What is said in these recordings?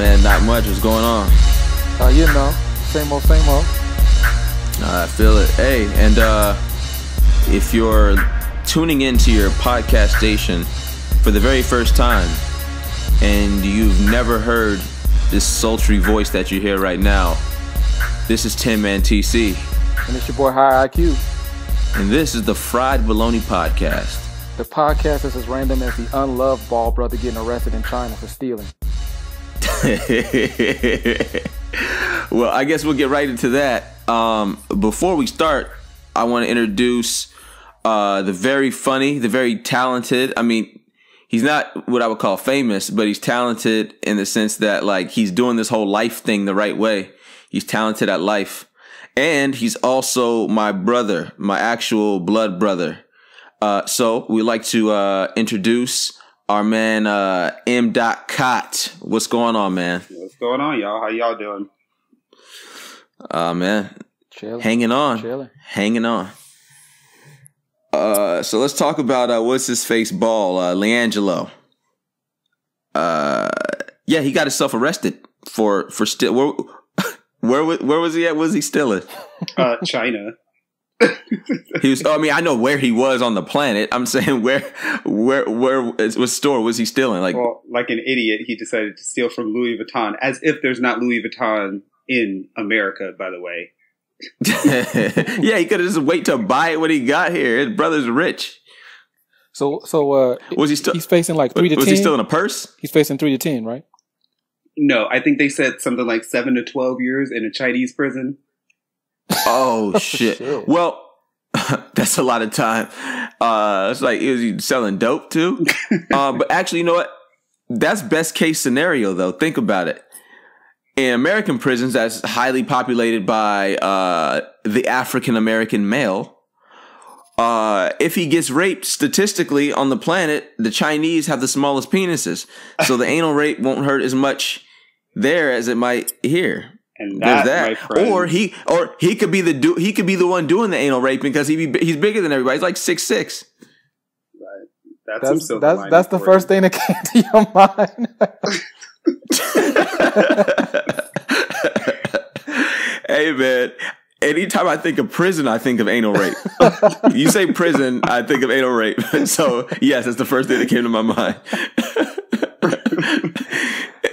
man, not much. What's going on? You know, same old, same old. I feel it. Hey, and if you're tuning into your podcast station for the very first time and you've never heard this sultry voice that you hear right now, this is Tim and TC. And it's your boy High IQ. And this is the Fried Bologna Podcast. The podcast is as random as the unloved bald brother getting arrested in China for stealing. Well, I guess we'll get right into that. Before we start, I want to introduce the very funny, the very talented. I mean, he's not what I would call famous, but he's talented in the sense that, like, he's doing this whole life thing the right way. He's talented at life. And he's also my brother, my actual blood brother. So we'd like to introduce our man M. Cott. What's going on, man? What's going on, y'all? How y'all doing? Man, Chilling. hanging on. Chilling. Hanging on. So let's talk about what's his face ball, LiAngelo. Yeah, he got himself arrested for still. Where was he at? Was he stealing? China. He was. I mean, I know where he was on the planet. I'm saying where what store was he stealing? Like an idiot, he decided to steal from Louis Vuitton, as if there's not Louis Vuitton in America, by the way. Yeah, he could have just wait to buy it when he got here. His brother's rich. So was he still? He's facing like 3 to 10. Was he still in a purse? He's facing 3 to 10, right? No, I think they said something like 7 to 12 years in a Chinese prison. Oh shit! Shit. Well, that's a lot of time. It's like, is he selling dope too? But actually, you know what? That's best case scenario, though. Think about it. In American prisons, that's highly populated by the African American male. If he gets raped, statistically on the planet, the Chinese have the smallest penises, so the anal rape won't hurt as much there as it might here. And that, my friend, or he could be the one doing the anal raping because he's bigger than everybody. He's like 6'6". Right. That's the first thing that came to your mind. Hey man, anytime I think of prison, I think of anal rape. You say prison, I think of anal rape. So yes, that's the first thing that came to my mind.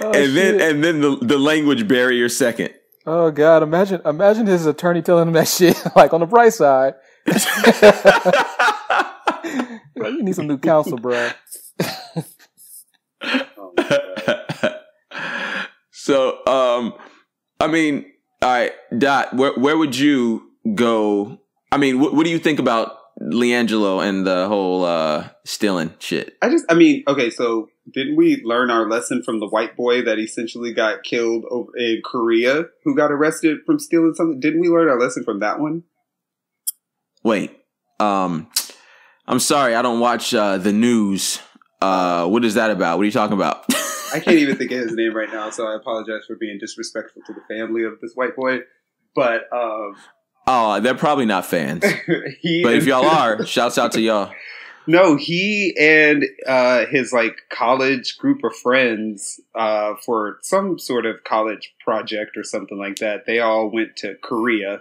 And then the language barrier second. Oh God! Imagine his attorney telling him that shit. Like, on the bright side, like, you need some new counsel, bro. So, I mean, all right, Dot, where would you go? I mean, what do you think about LiAngelo and the whole stealing shit? Okay, so didn't we learn our lesson from the white boy that essentially got killed over in Korea, who got arrested from stealing something? Didn't we learn our lesson from that one? Wait, I'm sorry, I don't watch the news. What is that about? What are you talking about? I can't even think of his name right now, so I apologize for being disrespectful to the family of this white boy. But oh, they're probably not fans. But if y'all are, shouts out to y'all. No, he and his college group of friends for some sort of college project or something like that. They all went to Korea,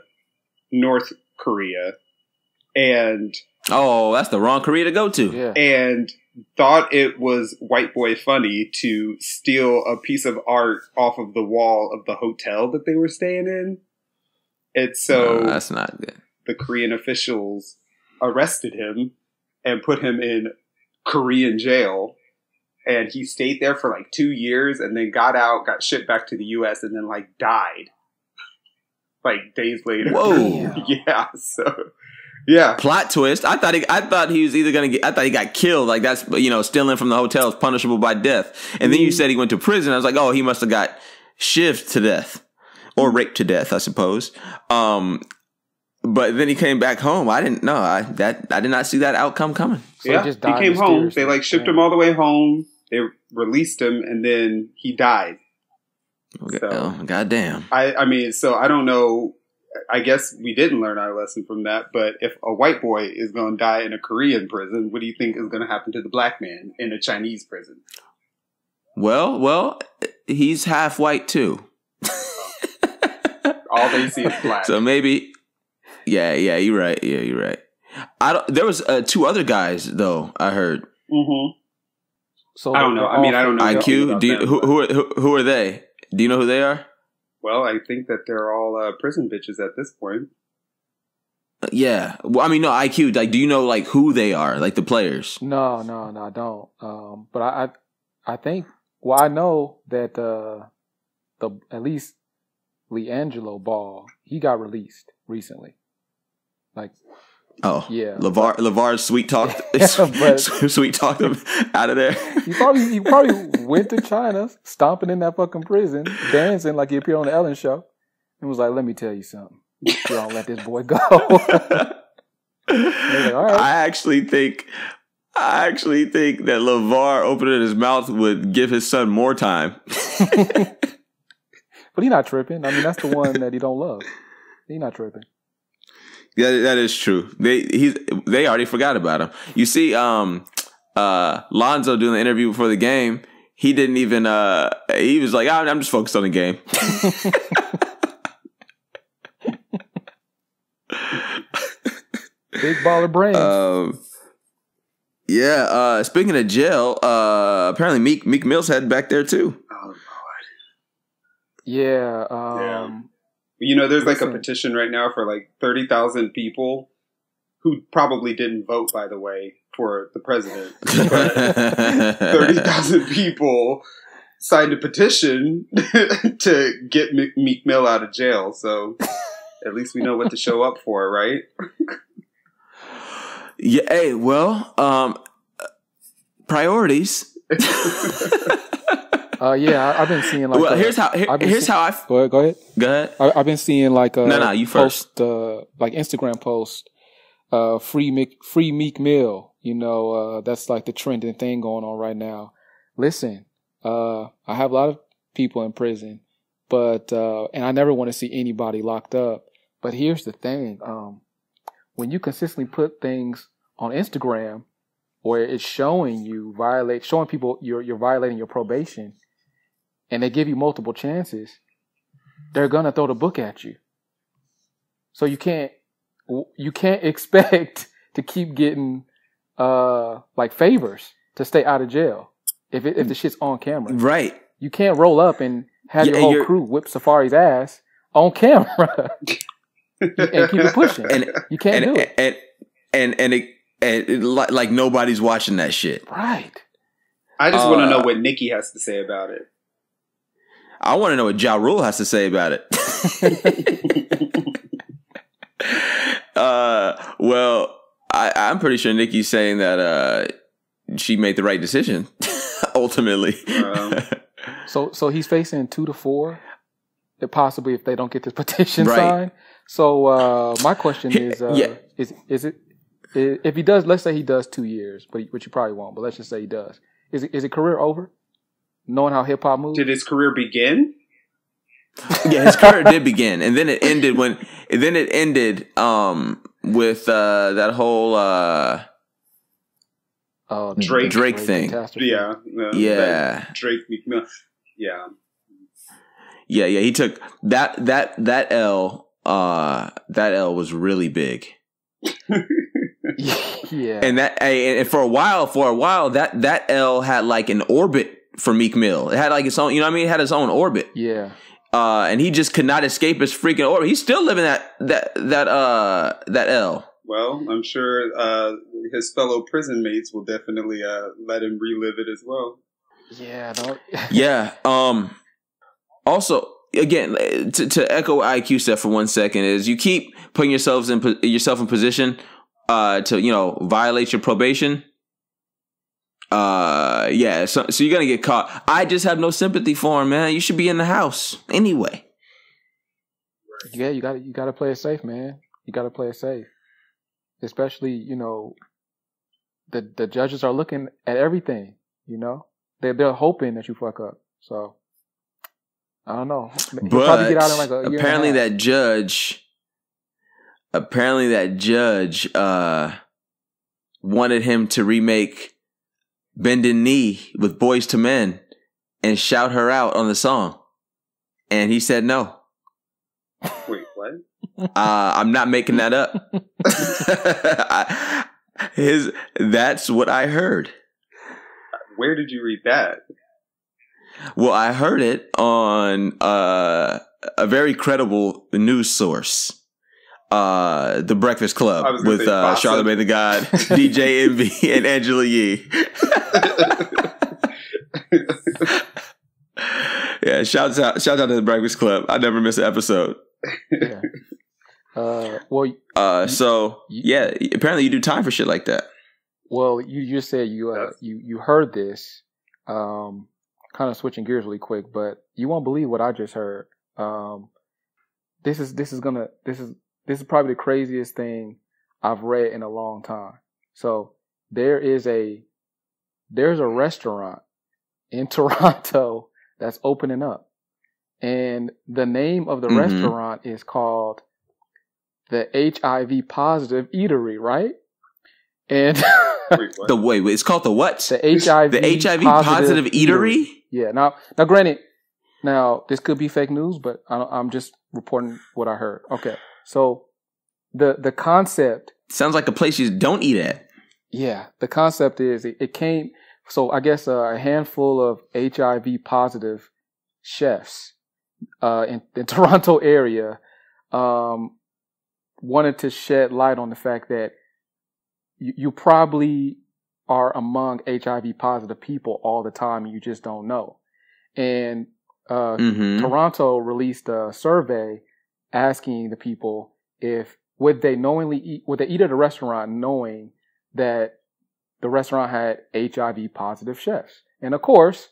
North Korea, and that's the wrong Korea to go to. Yeah. And thought it was white boy funny to steal a piece of art off of the wall of the hotel that they were staying in. And so that's not good. The Korean officials arrested him and put him in Korean jail. And he stayed there for 2 years and then got out, got shipped back to the U.S. and then died days later. Whoa. Yeah. So, yeah. Plot twist. I thought he was either going to get, I thought he got killed. Like, that's, stealing from the hotel is punishable by death. And then you said he went to prison. I was like, oh, he must have got shivved to death or raped to death, I suppose. But then he came back home. I didn't know. I did not see that outcome coming. So yeah, he came home. They shipped him all the way home. They released him, and then he died. Okay. So, goddamn. I mean, so I don't know. I guess we didn't learn our lesson from that. But if a white boy is going to die in a Korean prison, what do you think is going to happen to the black man in a Chinese prison? Well, he's half white too. All they see is black. So maybe, yeah, you're right. Yeah, you're right. There was two other guys though. I heard. Mm-hmm. So I don't know. I mean, I don't know. IQ. Who are they? Do you know who they are? Well, I think that they're all prison bitches at this point. Yeah. Well, I mean, no, IQ. Like, do you know like who they are? Like the players? No, I don't. But I think. Well, I know that the at least LiAngelo Ball, he got released recently. Like, oh yeah, LeVar sweet talked sweet talked him out of there. He probably went to China, stomping in that fucking prison, dancing like he appeared on the Ellen show, and was like, "Let me tell you something. You don't let this boy go." Like, all right. I actually think that LeVar opening his mouth would give his son more time. But he's not tripping. I mean, that's the one that he don't love. He's not tripping. Yeah, that is true. They already forgot about him. You see, Lonzo doing the interview before the game. He didn't even. He was like, "I'm just focused on the game." Big baller brains. Yeah. Speaking of jail, apparently Meek Mill's heading back there too. Oh Lord. Yeah. You know, there's like a petition right now for like 30,000 people who probably didn't vote, by the way, for the president. 30,000 people signed a petition to get Meek Mill out of jail. So at least we know what to show up for, right? Yeah. Hey, well, priorities. Yeah, I've been seeing like. Well, here's how I. Go ahead. Go ahead. I've been seeing like no, you first. Like Instagram post, free Meek Mill. You know, that's like the trending thing going on right now. Listen, I have a lot of people in prison, but and I never want to see anybody locked up. But here's the thing: when you consistently put things on Instagram where it's showing people you're violating your probation, and they give you multiple chances, they're gonna throw the book at you. So you can't expect to keep getting like favors to stay out of jail if the shit's on camera. Right. You can't roll up and have your whole crew whip Safari's ass on camera and keep it pushing. And you can't do it. And like nobody's watching that shit. Right. I just want to know what Nicki has to say about it. I want to know what Ja Rule has to say about it. Well, I'm pretty sure Nicki's saying that she made the right decision ultimately. So he's facing 2 to 4, possibly if they don't get this petition signed. So my question is it if he does? Let's say he does 2 years, which you probably won't. But let's just say he does. Is it career over? Knowing how hip hop moves? Did his career begin? Yeah, his career did begin, and then it ended with that whole Drake thing. Yeah. Drake Meek Mill. Yeah. Yeah. He took that L. That L was really big. Yeah. And for a while that L had like an orbit for Meek Mill. It had like its own, you know what I mean? It had its own orbit. Yeah. And he just could not escape his freaking orbit. He's still living that L. Well, I'm sure his fellow prison mates will definitely let him relive it as well. Yeah. Yeah. Also, again, to echo what IQ said for 1 second, is you keep putting yourself in position to violate your probation. So you're gonna get caught. I just have no sympathy for him, man. You should be in the house anyway. Yeah, you gotta play it safe, man. You gotta play it safe. Especially, the judges are looking at everything, They're hoping that you fuck up. So I don't know. He'll probably get out in like a year apparently and a half. that judge wanted him to remake Bending Knee with Boys to Men and shout her out on the song? And he said no. Wait, what? I'm not making that up. That's what I heard. Where did you read that? Well, I heard it on a very credible news source. The Breakfast Club with Charlamagne the God, DJ Envy, and Angela Yee. Yeah, shout out to the Breakfast Club. I never miss an episode. Yeah. Apparently you do time for shit like that. Well, you just said you heard this. Kind of switching gears really quick, but you won't believe what I just heard. This is probably the craziest thing I've read in a long time. So there's a restaurant in Toronto that's opening up, and the name of the restaurant is called the HIV Positive Eatery, right? And wait, it's called the what? The HIV Positive Eatery? Yeah. Now, granted, this could be fake news, but I'm just reporting what I heard. Okay. So the concept sounds like a place you don't eat at. Yeah. The concept is it came. So I guess a handful of HIV positive chefs in the Toronto area wanted to shed light on the fact that you probably are among HIV positive people all the time and you just don't know. And Toronto released a survey asking the people if would they eat at a restaurant knowing that the restaurant had HIV positive chefs. And of course,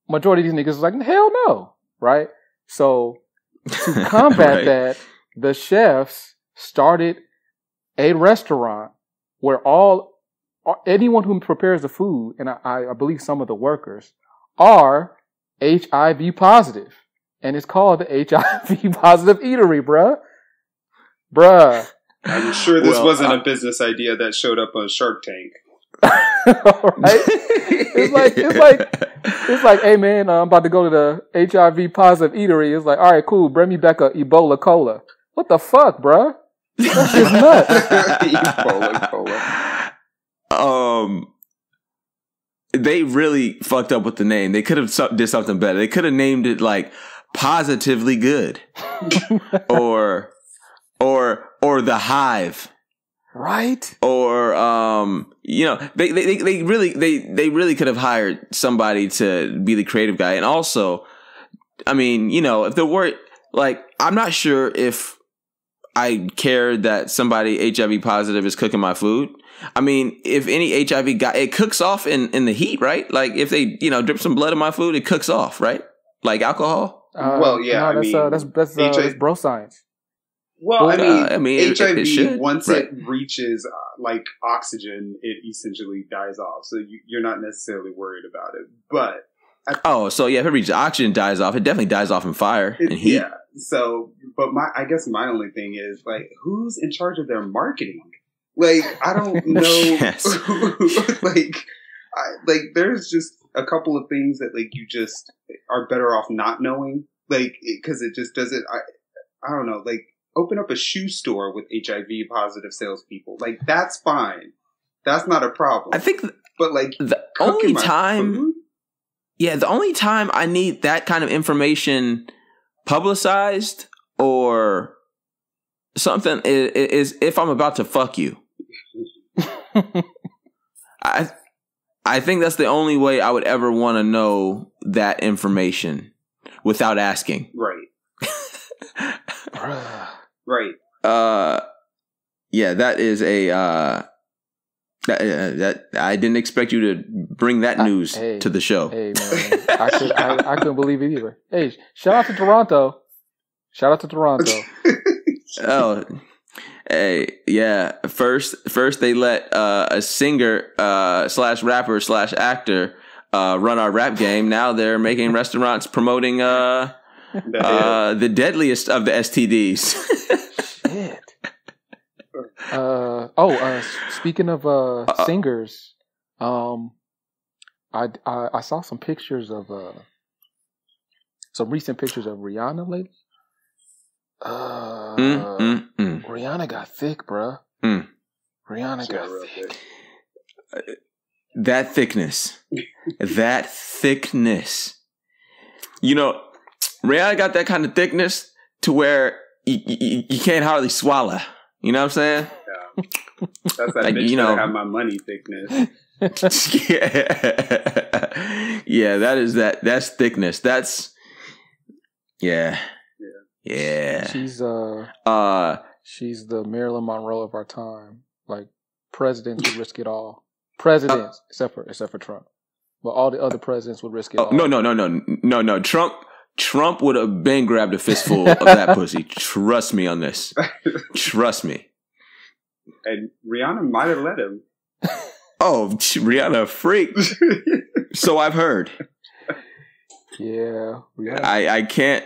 majority of these niggas was like, hell no, right? So to combat that, the chefs started a restaurant where anyone who prepares the food, and I believe some of the workers, are HIV positive. And it's called the HIV Positive Eatery, bruh. I'm sure this wasn't a business idea that showed up on Shark Tank. Right? It's like, hey man, I'm about to go to the HIV Positive Eatery. It's like, all right, cool, bring me back a Ebola Cola. What the fuck, bruh? That's just nuts. Ebola Cola. They really fucked up with the name. They could have did something better. They could have named it like Positively Good, or The Hive, right? Or they really could have hired somebody to be the creative guy. And also, I mean, if the word, like, I'm not sure if I care that somebody HIV positive is cooking my food. I mean, if any HIV guy, it cooks off in the heat, right? Like if they, drip some blood in my food, it cooks off, right? Like alcohol. That's bro science. Well, I mean HIV, it should, once right? it reaches like oxygen, it essentially dies off. So you're not necessarily worried about it. But if it reaches oxygen, dies off. It definitely dies off in fire and heat. Yeah. So, but I guess my only thing is like, who's in charge of their marketing? Like, I don't know. Yes. There's just a couple of things that like you just are better off not knowing. Like, because it just doesn't. I don't know. Like, open up a shoe store with HIV positive salespeople. Like, that's fine. That's not a problem. I think, but like the only time, food? the only time I need that kind of information publicized or something is if I'm about to fuck you. I think that's the only way I would ever want to know that information without asking. Right. Right. That is that I didn't expect you to bring that news to the show. Hey man, I couldn't believe it either. Hey, shout out to Toronto. Oh, hey, yeah. First they let a singer / rapper / actor run our rap game. Now they're making restaurants promoting the deadliest of the STDs. Shit. Speaking of singers, I saw some pictures of some recent pictures of Rihanna lately. Rihanna got thick, bruh. Rihanna got thick. That thickness. That thickness. You know, Rihanna got that kind of thickness to where you can't hardly swallow. You know what I'm saying? Yeah. That's that like, bitch that have my money thickness. Yeah, that's thickness. That's yeah. She's the Marilyn Monroe of our time. Like presidents would risk it all. Presidents, except for Trump, but all the other presidents would risk it all. No. Trump would have been grabbed a fistful of that pussy. Trust me on this. Trust me. And Rihanna might have let him. Oh, Rihanna, a freak. So I've heard. Yeah, I can't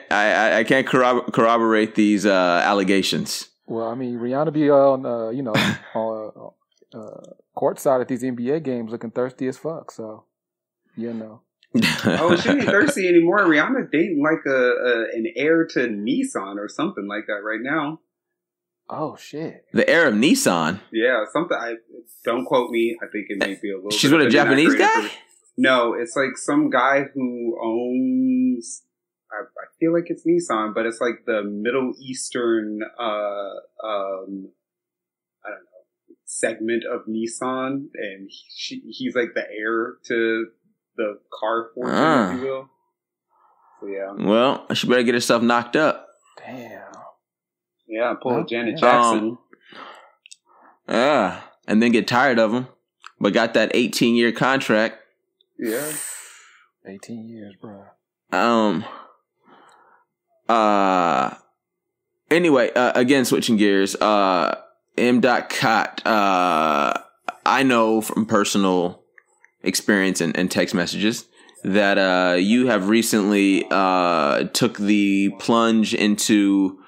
corroborate these allegations. Well, I mean, Rihanna be on on courtside at these NBA games looking thirsty as fuck. So, you know. Oh, she ain't thirsty anymore. Rihanna's dating like an heir to Nissan or something like that right now. Oh shit! The heir of Nissan. Yeah, something. Don't quote me. I think it may be a little. She's with a Japanese guy. No, it's like some guy who owns. I feel like it's Nissan, but it's like the Middle Eastern. I don't know, segment of Nissan, and he's like the heir to the car fortune, if you will. So yeah. Well, she better get herself knocked up. Damn. Yeah, pull a Janet Jackson. And then get tired of him, but got that 18-year contract. Yeah. 18 years, bro. Anyway, again, switching gears. M.Cot. I know from personal experience and text messages that you have recently took the plunge into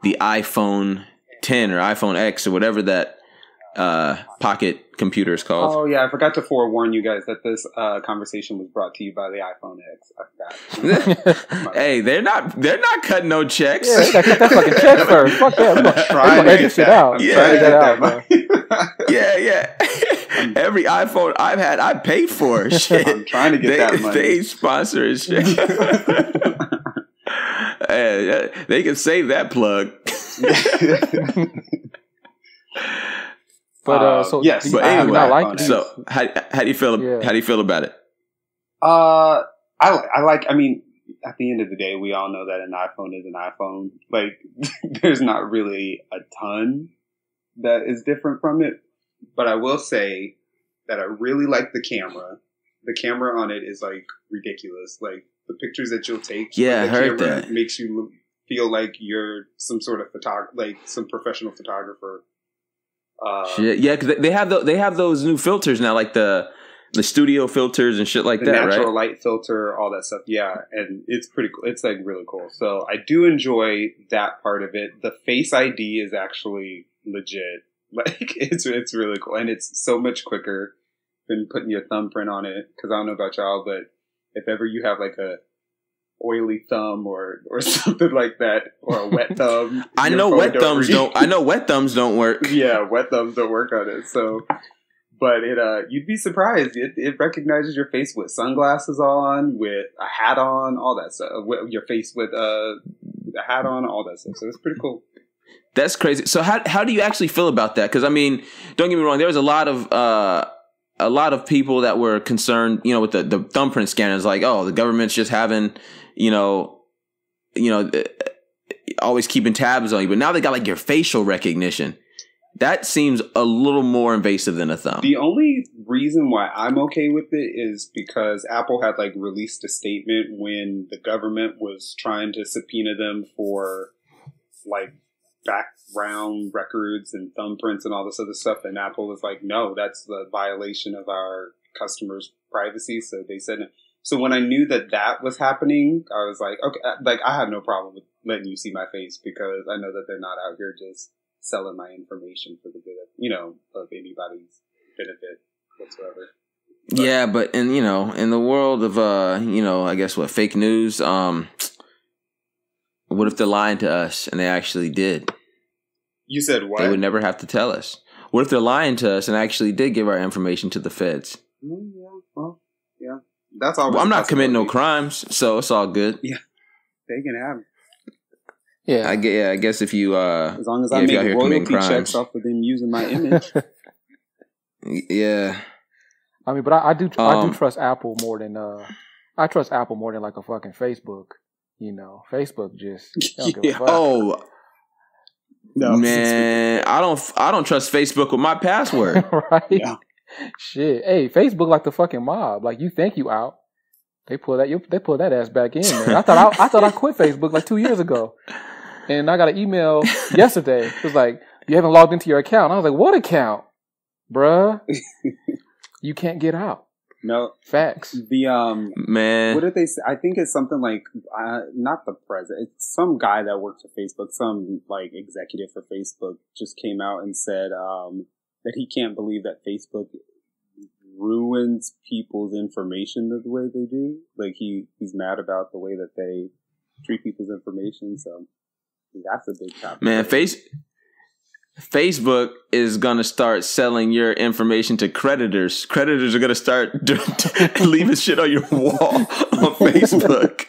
the iPhone 10 or iPhone X or whatever that pocket computer is called. Oh yeah, I forgot to forewarn you guys that this conversation was brought to you by the iPhone X. I forgot. Hey, they're not cutting no checks. Yeah, they gotta cut that fucking check first. Fuck that. We're gonna edit this shit out. Yeah. Every iPhone I've had, I paid for. Shit. I'm trying to get that money. They sponsor and shit. They can save that plug. But so yes, but anyway, so how do you feel? Yeah. How do you feel about it? I like. I mean, at the end of the day, we all know that an iPhone is an iPhone. Like, there's not really a ton that is different from it. But I will say that I really like the camera. The camera on it is like ridiculous. Like the pictures that you'll take. Yeah, I heard that. Makes you feel like you're some sort of like some professional photographer. Shit, yeah, because they have those new filters now, like the studio filters and shit like that, right? The natural light filter, all that stuff. Yeah, and it's pretty cool. It's like really cool. So I do enjoy that part of it. The Face ID is actually legit. Like it's really cool, and it's so much quicker than putting your thumbprint on it. Because I don't know about y'all, but if ever you have like a oily thumb or something like that, or a wet thumb, I know wet thumbs don't work. Yeah, wet thumbs don't work on it. So, but you'd be surprised. It recognizes your face with sunglasses on, with a hat on, all that stuff. With your face with a hat on, all that stuff. So it's pretty cool. That's crazy. So how do you actually feel about that? Because I mean, don't get me wrong. There was a lot of people that were concerned, with the thumbprint scanners. Like, oh, the government's just having, always keeping tabs on you. But now they got like your facial recognition. That seems a little more invasive than a thumb. The only reason why I'm okay with it is because Apple had like released a statement when the government was trying to subpoena them for like background records and thumbprints and all this other stuff, and Apple was like, no, that's the violation of our customers' privacy. So they said, so when I knew that was happening, I was like, okay, like I have no problem with letting you see my face because I know that they're not out here just selling my information for the good of, of anybody's benefit whatsoever. Yeah, but in the world of I guess fake news, what if they're lying to us and they actually did? You said what? They would never have to tell us. What if they're lying to us and actually did give our information to the feds? Yeah, well, yeah. That's all. Well, I'm not committing no crimes, so it's all good. Yeah, they can have it. Yeah, I guess if you as long as I make royalty checks off of them using my image. Yeah. I mean, but I do trust Apple more than I trust Apple more than like a fucking Facebook. Facebook just don't give a fuck. Oh. No, man, I don't trust Facebook with my password. Right? Yeah. Shit. Hey, Facebook like the fucking mob. Like you think you out, they pull that ass back in. Man. I thought I quit Facebook like 2 years ago, and I got an email yesterday. It was like, you haven't logged into your account. I was like, what account, bruh? You can't get out. No facts. The man, what did they say? I think it's something like not the president. It's some guy that works for Facebook. Some like executive for Facebook just came out and said that he can't believe that Facebook ruins people's information the way they do. Like he's mad about the way that they treat people's information. So that's a big topic. Man, Facebook is going to start selling your information to creditors. Creditors are going to start leaving shit on your wall on Facebook.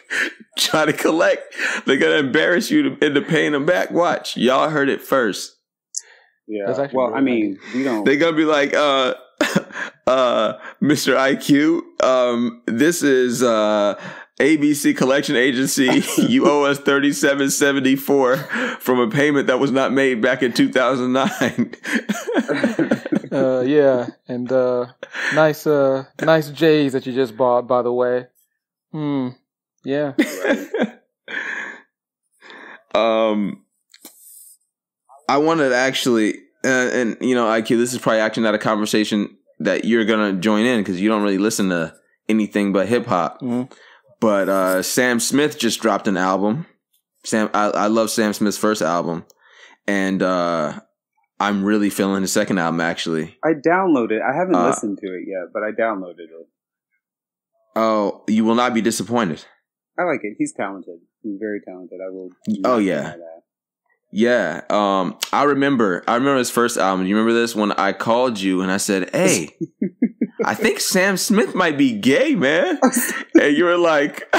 Try to collect. They're going to embarrass you into paying them back. Watch. Y'all heard it first. Yeah. Well, I mean, we don't. They're going to be like, Mr. IQ, this is ABC Collection Agency. You owe us $37.74 from a payment that was not made back in 2009. Yeah, and nice J's that you just bought, by the way. Yeah. I wanted to actually, and IQ, this is probably actually not a conversation that you're gonna join in because you don't really listen to anything but hip hop. Mm-hmm. But Sam Smith just dropped an album. I love Sam Smith's first album, and I'm really feeling his second album. Actually, I downloaded it. I haven't listened to it yet, but I downloaded it. Oh, you will not be disappointed. I like it. He's talented. He's very talented. I will. Oh yeah, yeah. I remember his first album. You remember this when I called you and I said, "Hey." I think Sam Smith might be gay, man. And you were like,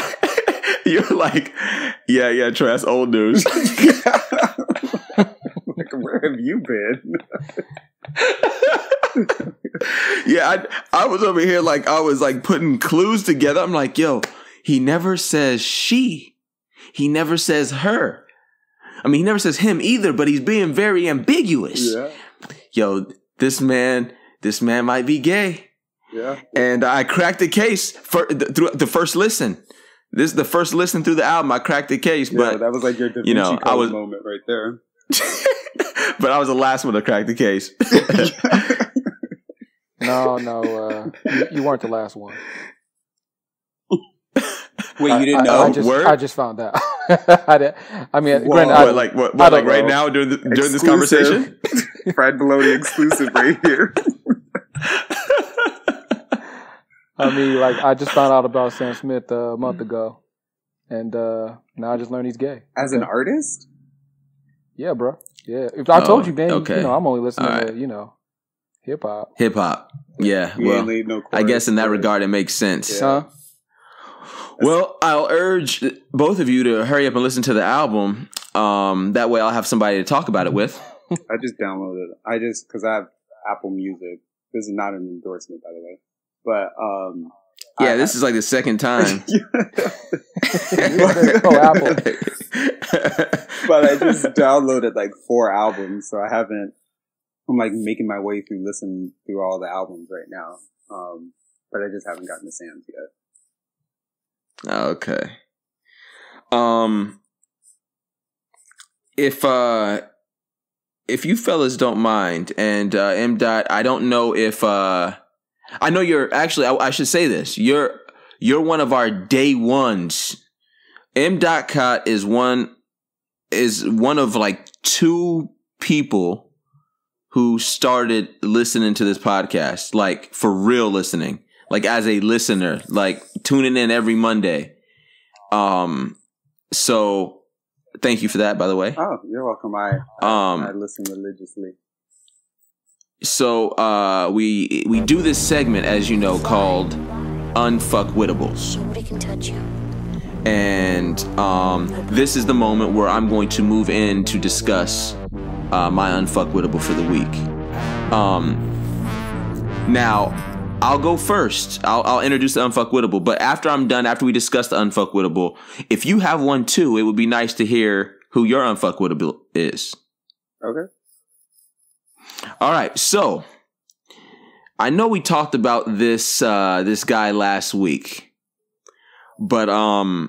yeah, Troy, that's old news. Like, where have you been? Yeah, I was over here like I was like putting clues together. I'm like, yo, he never says she. He never says her. I mean, he never says him either, but he's being very ambiguous. Yeah. Yo, this man might be gay. Yeah, and I cracked the case through the first listen. This is the first listen through the album. I cracked the case, but that was like your Da Vinci Code moment right there. But I was the last one to crack the case. No, you weren't the last one. Wait, you didn't know? I just found out. I mean, granted, like right now during this conversation? Fred Bologna exclusive right here. I mean, like, I just found out about Sam Smith a month ago, and now I just learned he's gay. As an artist? Yeah, bro. Yeah. If I told you, then okay. I'm only listening to hip hop. Hip hop. Yeah. Well, I guess in that regard, it makes sense. Yeah. Huh? Well, I'll urge both of you to hurry up and listen to the album. That way, I'll have somebody to talk about it with. I just downloaded it. Because I have Apple Music. This is not an endorsement, by the way. But this is like the second time. Apple. But I just downloaded like 4 albums, so I'm like making my way listening through all the albums right now. But I just haven't gotten to Sam's yet. Okay. If you fellas don't mind, and M. I don't know if I know you're actually. I should say this. You're one of our day ones. M. Cott is one of like 2 people who started listening to this podcast, like for real listening. like as a listener, like tuning in every Monday. So thank you for that, by the way. Oh, you're welcome. I listen religiously. So we do this segment, as you know, called Unfuckwitables. Nobody can touch you. And this is the moment where I'm going to move in to discuss my unfuckwitable for the week. Now, I'll go first. I'll introduce the unfuckwitable. But after I'm done, after we discuss the unfuckwitable, if you have one too, it would be nice to hear who your unfuckwitable is. Okay. All right. So I know we talked about this guy last week. But a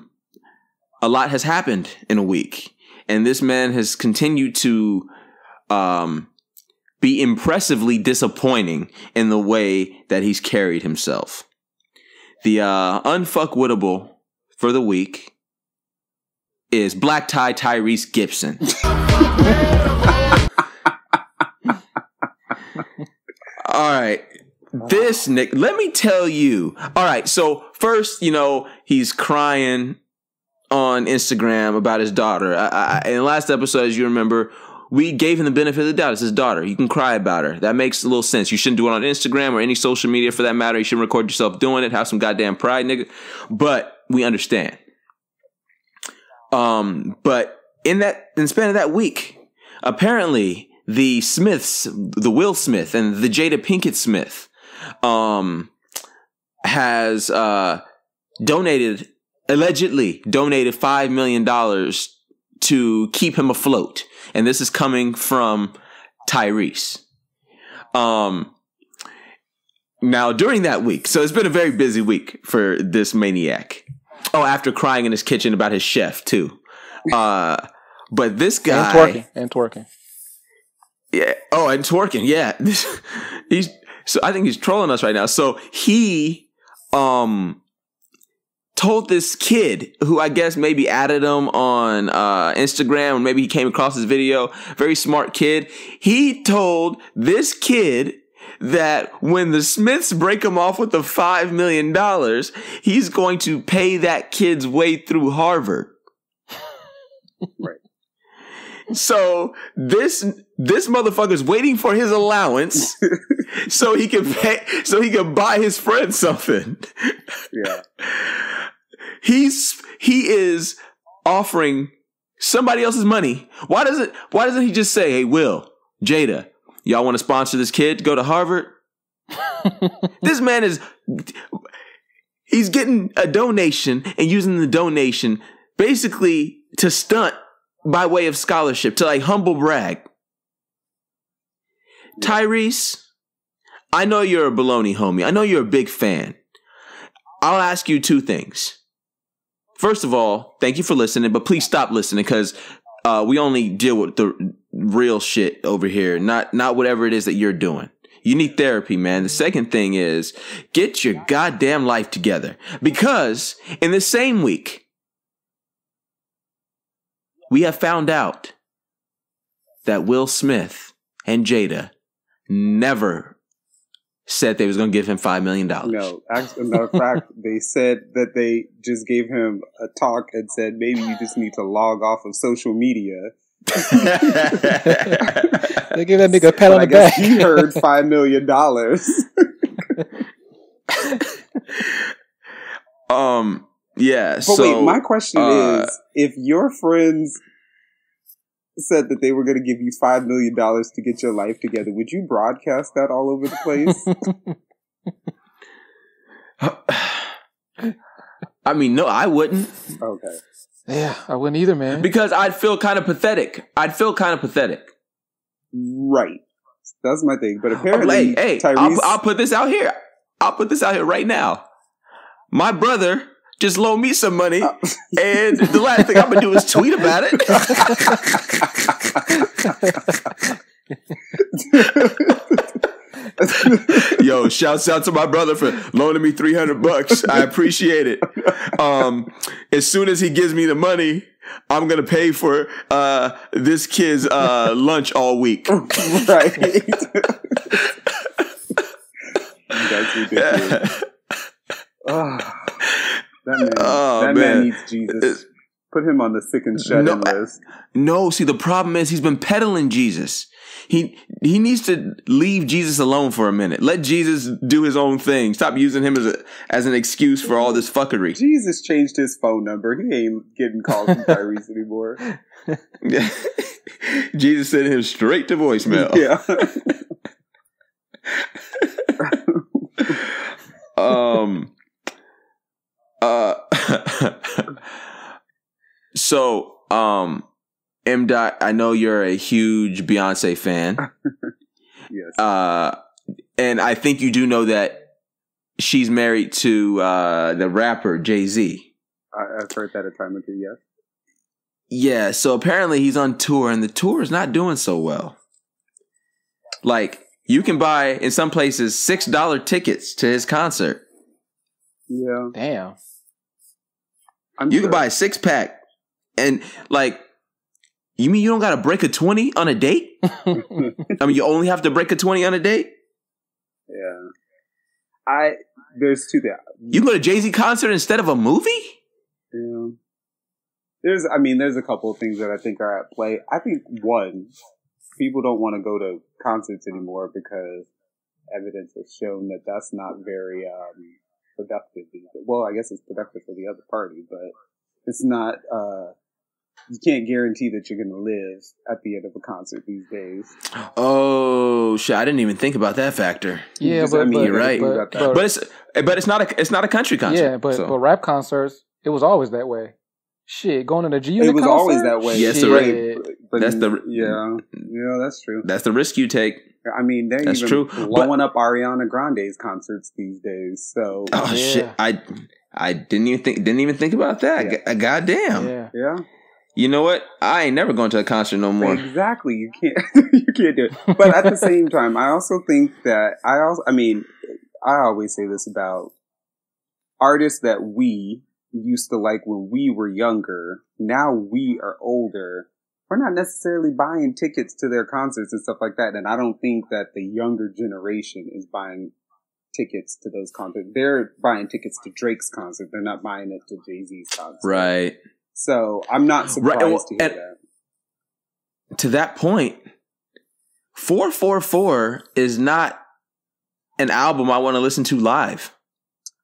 lot has happened in a week, and this man has continued to be impressively disappointing in the way that he's carried himself. The unfuckwitable for the week is Black Tie Tyrese Gibson. All right. This, Nick, let me tell you. All right, so first, he's crying on Instagram about his daughter. In the last episode, as you remember, we gave him the benefit of the doubt. It's his daughter. You can cry about her. That makes a little sense. You shouldn't do it on Instagram or any social media for that matter. You shouldn't record yourself doing it. Have some goddamn pride, nigga. But we understand. But in the span of that week, apparently the Smiths, the Will Smith and the Jada Pinkett Smith, has allegedly donated $5 million to keep him afloat. And this is coming from Tyrese. Now, during that week, so it's been a very busy week for this maniac. Oh, after crying in his kitchen about his chef, too. But this guy... And twerking. Yeah. Oh, and twerking. Yeah. So I think he's trolling us right now. So he told this kid who I guess maybe added him on Instagram, or maybe he came across his video, very smart kid. He told this kid that when the Smiths break him off with the $5 million, he's going to pay that kid's way through Harvard. Right. So this motherfucker's waiting for his allowance so he can buy his friend something. Yeah. He is offering somebody else's money. Why doesn't he just say, "Hey, Will, Jada, y'all want to sponsor this kid to go to Harvard?" This man he's getting a donation and using the donation basically to stunt by way of scholarship, to like humble brag. Tyrese, I know you're a Bologna homie. I know you're a big fan. I'll ask you two things. First of all, thank you for listening, but please stop listening because we only deal with the real shit over here, not whatever it is that you're doing. You need therapy, man. The second thing is get your goddamn life together, because in the same week, we have found out that Will Smith and Jada never said they was going to give him $5 million. No, as a matter of fact, they said that they just gave him a talk and said, maybe you just need to log off of social media. They give that nigga a pat on the back. He heard $5 million. Yeah. But wait, my question is, if your friends said that they were going to give you $5 million to get your life together, would you broadcast that all over the place? I mean, no, I wouldn't. Okay. Yeah, I wouldn't either, man. Because I'd feel kind of pathetic. Right. That's my thing. But apparently, hey, Tyrese... I'll put this out here. Right now. My brother just loaned me some money, and the last thing I'm going to do is tweet about it. Yo, shouts out to my brother for loaning me $300. I appreciate it. As soon as he gives me the money, I'm going to pay for this kid's lunch all week. Right. That's ridiculous. That man needs Jesus. Put him on the sick and shut-in list. No, see, the problem is he's been peddling Jesus. He needs to leave Jesus alone for a minute. Let Jesus do his own thing. Stop using him as an excuse for all this fuckery. Jesus changed his phone number. He ain't getting calls from Tyrese anymore. Yeah. Jesus sent him straight to voicemail. Yeah. So, M. Dot, I know you're a huge Beyonce fan. Yes. And I think you do know that she's married to the rapper Jay-Z. I've heard that a time or two, yes. Yeah, so apparently he's on tour, and the tour is not doing so well. Like, you can buy, in some places, $6 tickets to his concert. Yeah. Damn. You can buy a 6-pack, and, like, you mean you don't got to break a 20 on a date? I mean, you only have to break a 20 on a date? Yeah. There's two things. You go to Jay-Z concert instead of a movie? Yeah. There's a couple of things that I think are at play. I think, one, people don't want to go to concerts anymore because evidence has shown that that's not very productive. Well, I guess it's productive for the other party, but it's not, you can't guarantee that you're going to live at the end of a concert these days. Oh shit! I didn't even think about that factor. Yeah, but you're right. But it's not a country concert. Yeah, but rap concerts, it was always that way. Shit, going to the G-Unit It was concert? always that way. Yes, that's true. That's the risk you take. I mean, they're even blowing up Ariana Grande's concerts these days. So, shit, I didn't even think about that. Yeah. Goddamn. Yeah. You know what? I ain't never going to a concert no more. Exactly. You can't do it. But at the same time, I also think that I always say this about artists that we used to like when we were younger. Now we are older. We're not necessarily buying tickets to their concerts and stuff like that. And I don't think that the younger generation is buying tickets to those concerts. They're buying tickets to Drake's concert. They're not buying it to Jay-Z's concert. Right. So I'm not surprised to hear that. To that point, 444 is not an album I want to listen to live.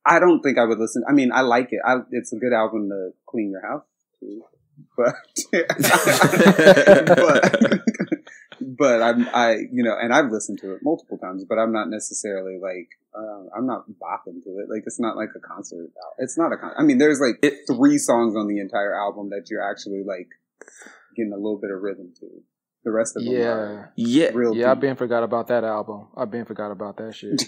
I don't think I would listen. I mean, I like it. It's a good album to clean your house to. But and I've listened to it multiple times, but I'm not necessarily like, I'm not bopping to it. Like, it's not like a concert. It's not a concert. I mean, there's like 3 songs on the entire album that you're actually like getting a little bit of rhythm to. The rest of them are real deep. I've been forgot about that album. I've been forgot about that shit.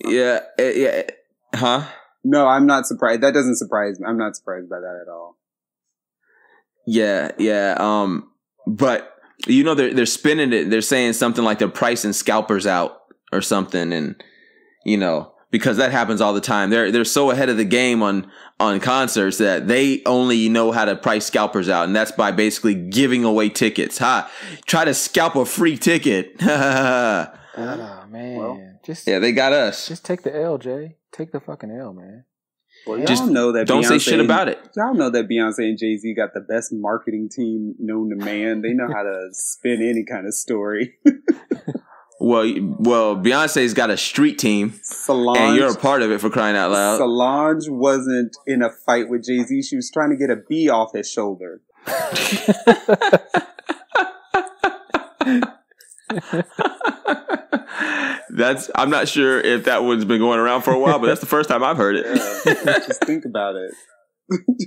Yeah. Huh? No, I'm not surprised. That doesn't surprise me. I'm not surprised by that at all. Yeah. But you know they're spinning it. They're saying something like they're pricing scalpers out or something, and you know, because that happens all the time. They're so ahead of the game on concerts that they only know how to price scalpers out, and that's by basically giving away tickets. Try to scalp a free ticket. Oh man. Well, they got us. Just take the L, Jay. Take the fucking L, man. Well, y'all know that don't say shit about it. Y'all know that Beyonce and Jay-Z got the best marketing team known to man. They know how to spin any kind of story. Well, Beyonce's got a street team, and you're a part of it, for crying out loud. Solange wasn't in a fight with Jay-Z. She was trying to get a bee off his shoulder. I'm not sure if that one's been going around for a while, but that's the first time I've heard it. Yeah, just think about it.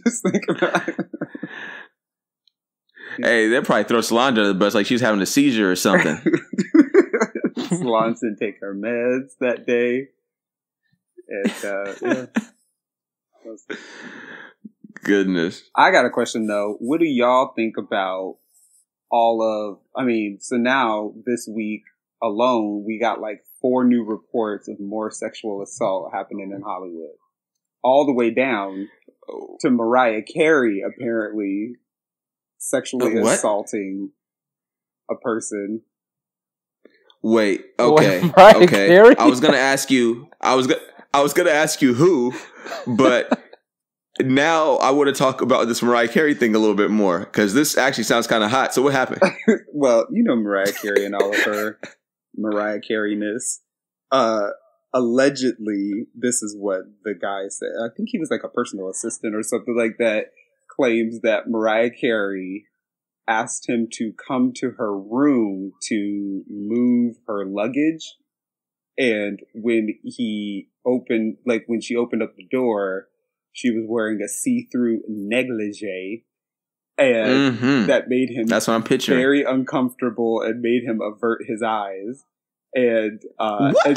Just think about it. Hey, they'll probably throw Solange under the bus like she was having a seizure or something. Solange didn't take her meds that day. And, Goodness. I got a question, though. What do y'all think about so now, this week alone, we got like 4 new reports of more sexual assault happening in Hollywood. All the way down to Mariah Carey, apparently, sexually assaulting a person. Wait. Okay. Mariah Okay. Carey? I was gonna ask you. I was gonna ask you who, but now I want to talk about this Mariah Carey thing a little bit more because this actually sounds kind of hot. So what happened? Well, you know Mariah Carey and all of her Mariah Carey-ness. Allegedly, this is what the guy said. I think he was like a personal assistant or something like that. Claims that Mariah Carey asked him to come to her room to move her luggage. And when she opened up the door, she was wearing a see-through negligee. And that made him That's what I'm picturing. Very uncomfortable and made him avert his eyes. And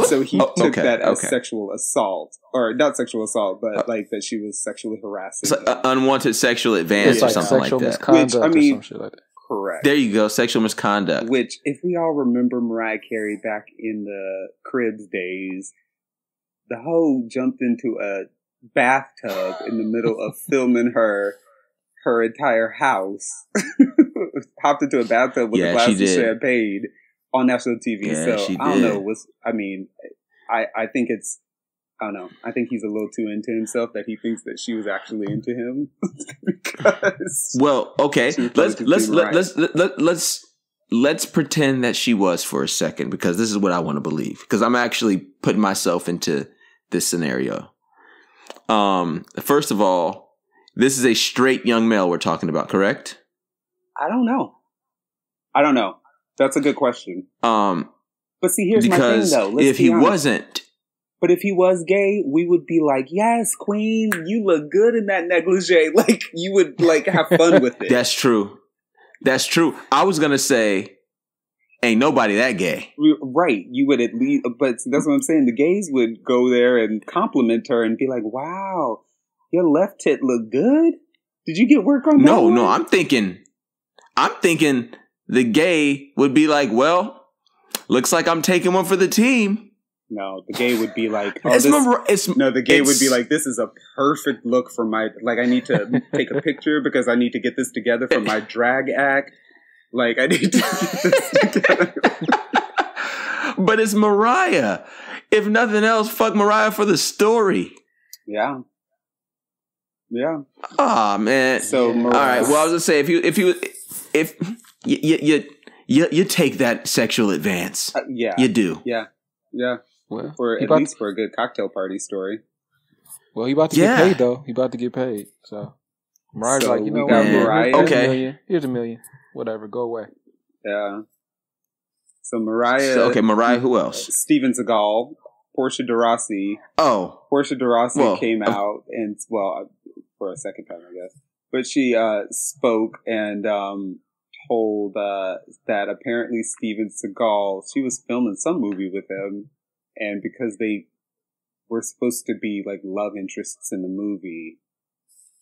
so he took that as sexual assault, or not sexual assault, but like that she was sexually harassing. It's like unwanted sexual advance or something like that. Misconduct or some shit like that. Correct. There you go, sexual misconduct. Which, if we all remember Mariah Carey back in the Cribs days, the hoe jumped into a bathtub in the middle of filming her entire house, hopped into a bathtub with a glass of champagne on national TV. Yeah, so I don't know. I think it's, I don't know. I think he's a little too into himself that he thinks that she was actually into him. Well, okay. Let's pretend that she was for a second, because this is what I want to believe, because I'm actually putting myself into this scenario. First of all, this is a straight young male we're talking about, correct? I don't know. That's a good question. But see, here's my thing, though. If he wasn't, but if he was gay, we would be like, "Yes, queen, you look good in that negligee." Like, you would like have fun with it. That's true. I was gonna say, ain't nobody that gay, right? You would at least, but that's what I'm saying. The gays would go there and compliment her and be like, "Wow, your left tit look good. Did you get work on that?" No. I'm thinking the gay would be like, "Well, looks like I'm taking one for the team." No, the gay would be like, the gay would be like, "This is a perfect look for my, like, I need to take a picture because I need to get this together for my drag act. Like, I need to get this together." But it's Mariah. If nothing else, fuck Mariah for the story. Yeah. Oh man. So Mariah. All right. Well, I was gonna say, if you take that sexual advance, yeah, you do. Yeah. Well, for at least for a good cocktail party story. Well, he about to get paid though. He about to get paid. So Mariah's like, you know what? Mariah. Okay, here's $1 million. Whatever, go away. Yeah. So Mariah. Mariah. Who else? Steven Seagal, Portia de Rossi. Oh, Portia de Rossi came out and for a second time, I guess. But she spoke and told that apparently Steven Seagal, she was filming some movie with him, and because they were supposed to be like love interests in the movie,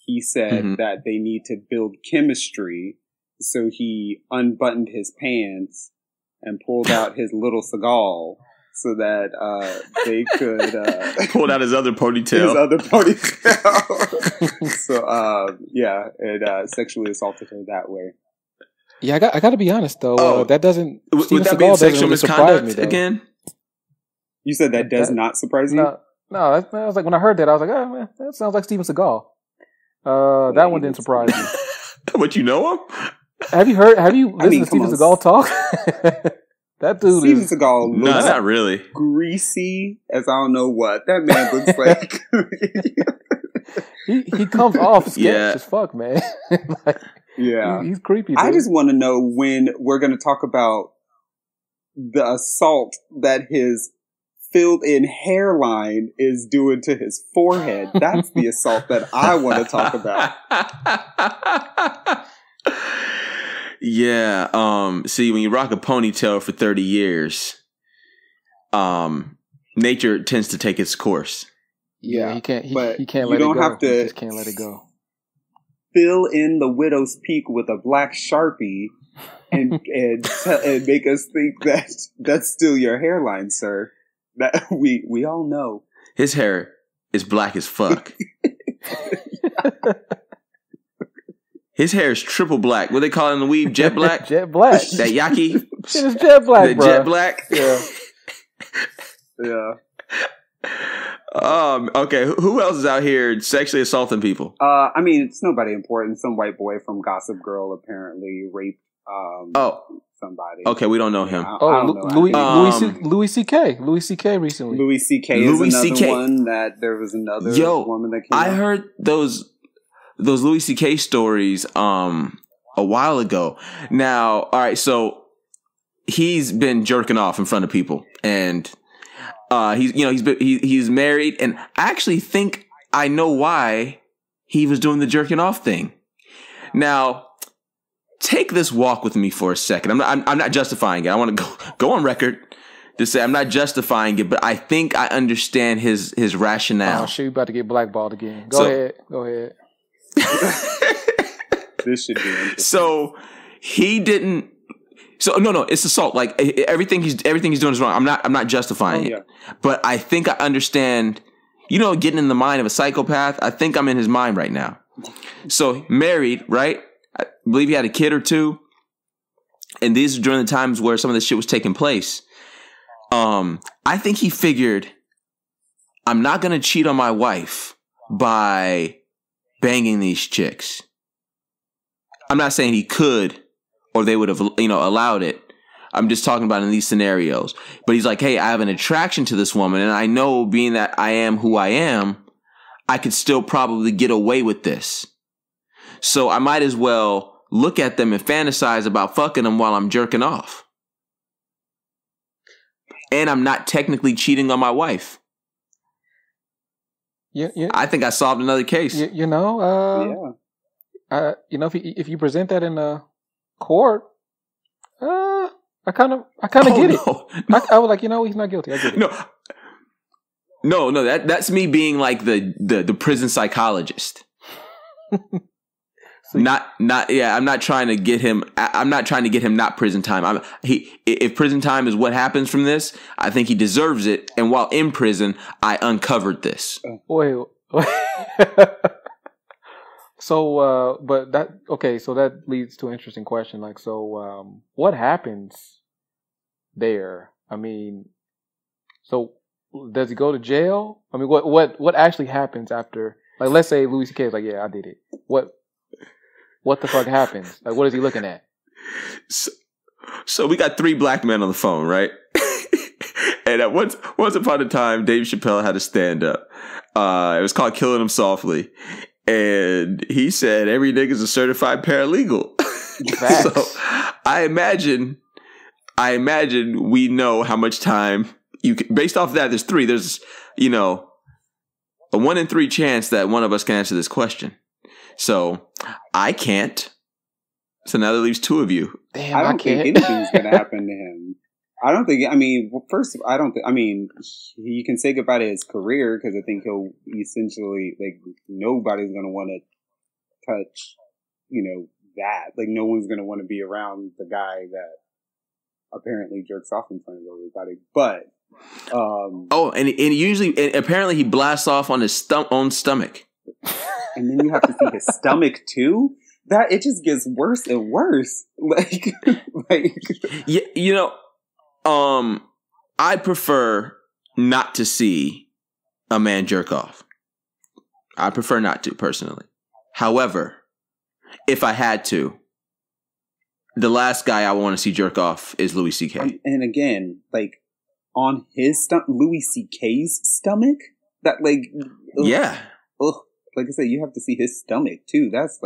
he said that they need to build chemistry. So he unbuttoned his pants and pulled out his little Seagal so that they could pulled out his other ponytail. So and sexually assaulted her that way. Yeah, I got to be honest though. That doesn't. Would that be sexual misconduct again? You said that does not surprise you? No. I was like, when I heard that, I was like, oh man, that sounds like Steven Seagal. That one didn't surprise me. But you know him? Have you listened to Steven Seagal talk? That dude Steven Seagal looks not really greasy as I don't know what. That man looks like. he comes off sketch as fuck, man. He's creepy. Dude. I just want to know when we're going to talk about the assault that his filled-in hairline is doing to his forehead. That's the assault that I want to talk about. Yeah. See, when you rock a ponytail for 30 years, nature tends to take its course. Yeah, he can't. He can't let it go. You don't have to. He just can't let it go. Fill in the widow's peak with a black Sharpie and make us think that that's still your hairline, sir. That we all know. His hair is black as fuck. His hair is triple black. What they call it in the weave? Jet black? Jet black. That yaki? Shit is jet black, The bro. jet black. Yeah. Yeah. Okay. Who else is out here sexually assaulting people? I mean, it's nobody important. Some white boy from Gossip Girl apparently raped somebody. Okay, we don't know him. I don't know. Louis C.K. Louis C.K. recently. Louis C.K. is another one that there was another woman that came I out. heard those Louis C.K. stories a while ago. Now, all right, so he's been jerking off in front of people, and he's married, and I actually think I know why he was doing the jerking off thing. Now, take this walk with me for a second. I'm not justifying it. I want to go on record to say I'm not justifying it, but I think I understand his rationale. Oh shit, you about to get blackballed again. Go ahead. This should be interesting. So he didn't. So no, it's assault. Like everything he's doing is wrong. I'm not justifying it, but I think I understand. Getting in the mind of a psychopath. I think I'm in his mind right now. So married, right? I believe he had a kid or two, and these are during the times where some of this shit was taking place. I think he figured, I'm not gonna cheat on my wife by banging these chicks. I'm not saying he could, or they would have, allowed it. I'm just talking about in these scenarios. But he's like, hey, I have an attraction to this woman, and I know, being that I am who I am, I could still probably get away with this. So I might as well look at them and fantasize about fucking them while I'm jerking off. And I'm not technically cheating on my wife. Yeah. I think I solved another case. If you present that in a court, I kind of get it. I was like, he's not guilty. I get it. No. That's me being like the prison psychologist. I'm not trying to get him. I'm not trying to get him not prison time. If prison time is what happens from this, I think he deserves it. And while in prison, I uncovered this. Wait. So that leads to an interesting question. Like, so, what happens there? I mean, so does he go to jail? I mean, what actually happens after? Like, let's say Louis C.K. is like, yeah, I did it. What the fuck happens? Like, what is he looking at? So we got 3 black men on the phone, right? And at once upon a time, Dave Chappelle had a stand-up. It was called Killing Him Softly. And he said, every nigga's a certified paralegal. So I imagine we know how much time based off of that, there's 3. There's, a 1 in 3 chance that one of us can answer this question. So I can't. So now that leaves 2 of you. Damn, I don't think anything's going to happen to him. I don't think, he can say goodbye to his career because I think he'll essentially, nobody's going to want to touch, that. Like, no one's going to want to be around the guy that apparently jerks off in front of everybody. But, and apparently he blasts off on his own stomach. And then you have to see his stomach too. That it just gets worse and worse. I prefer not to see a man jerk off. I prefer not to, personally. However, if I had to, the last guy I want to see jerk off is Louis C.K. And again, on his Louis C.K.'s stomach, that yeah. Ugh. Like I said, you have to see his stomach too. That's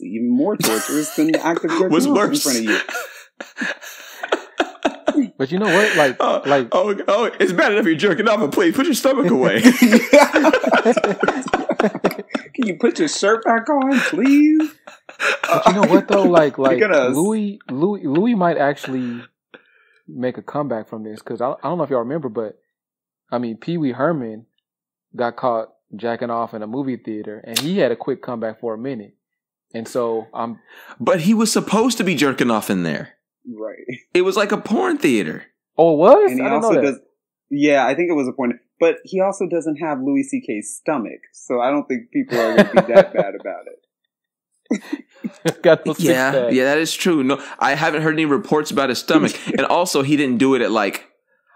even more torturous than the act of jerking What's off worse? In front of you. But you know what? It's bad enough you're jerking off, but please put your stomach away. Can you put your shirt back on, please? But you know what though? Louis might actually make a comeback from this because I don't know if y'all remember, but I mean, Pee Wee Herman got caught jacking off in a movie theater, and he had a quick comeback for a minute. And so But he was supposed to be jerking off in there. Right. It was like a porn theater. Oh, it was? And he I don't also know that. Yeah, I think it was a porn. But he also doesn't have Louis C.K.'s stomach, so I don't think people are going to be that bad about it. Got no six Yeah, pack. yeah, that is true. No, I haven't heard any reports about his stomach. And also, he didn't do it at like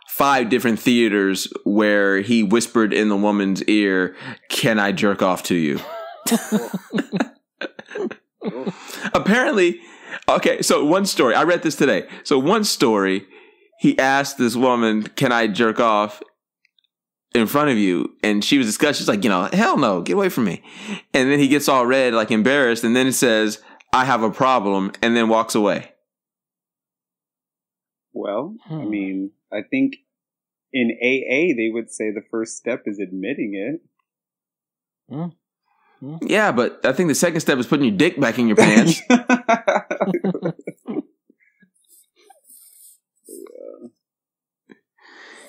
5 different theaters where he whispered in the woman's ear, "Can I jerk off to you?" Apparently, okay, so one story. I read this today. So one story, he asked this woman, "Can I jerk off in front of you?" And she was disgusted. She's like, hell no, get away from me. And then he gets all red, like embarrassed. And then it says, "I have a problem," and then walks away. Well, I mean, I think in AA they would say the first step is admitting it. Yeah, but I think the second step is putting your dick back in your pants.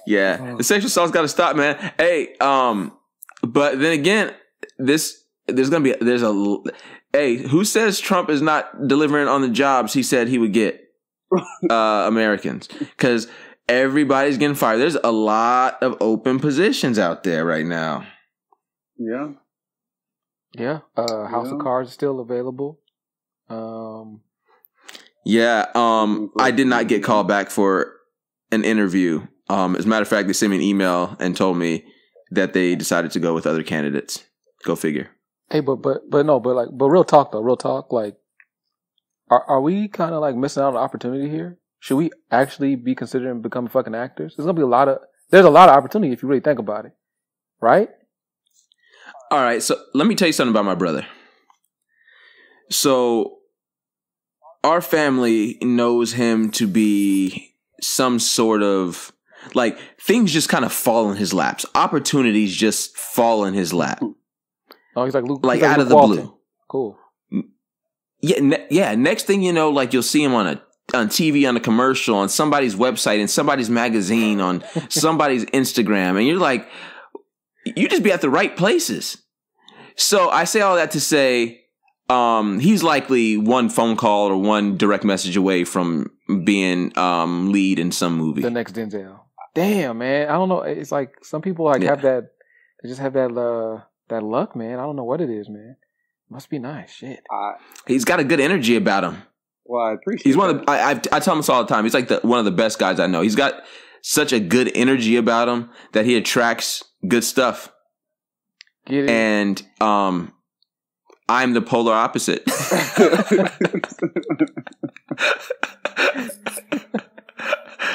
Yeah, the sexual assault's got to stop, man. Hey, but then again, there's a hey, who says Trump is not delivering on the jobs he said he would get Americans? Because everybody's getting fired. There's a lot of open positions out there right now. Yeah. Yeah. House of Cards is still available. Yeah. I did not get called back for an interview. As a matter of fact, they sent me an email and told me that they decided to go with other candidates. Go figure. Hey, but real talk though, like, are we kind of like missing out on an opportunity here? Should we actually be considering becoming fucking actors? There's a lot of opportunity if you really think about it, right? All right, so let me tell you something about my brother. So our family knows him to be some sort of, like, things just kind of fall in his laps. Opportunities just fall in his lap. Oh, he's like Luke, like he's out Luke of the Walton. blue. Cool. Yeah. Next thing you know, like you'll see him on TV, on a commercial, on somebody's website, in somebody's magazine, on somebody's Instagram, and you're like, you just be at the right places. So I say all that to say, he's likely one phone call or one direct message away from being lead in some movie. The next Denzel. Damn, man. I don't know. It's like some people like have that. They just have that luck, man. I don't know what it is, man. Must be nice. Shit. He's got a good energy about him. Well, I appreciate. He's one of the. I tell him this all the time. He's like one of the best guys I know. He's got such a good energy about him that he attracts good stuff. Get it? And I'm the polar opposite.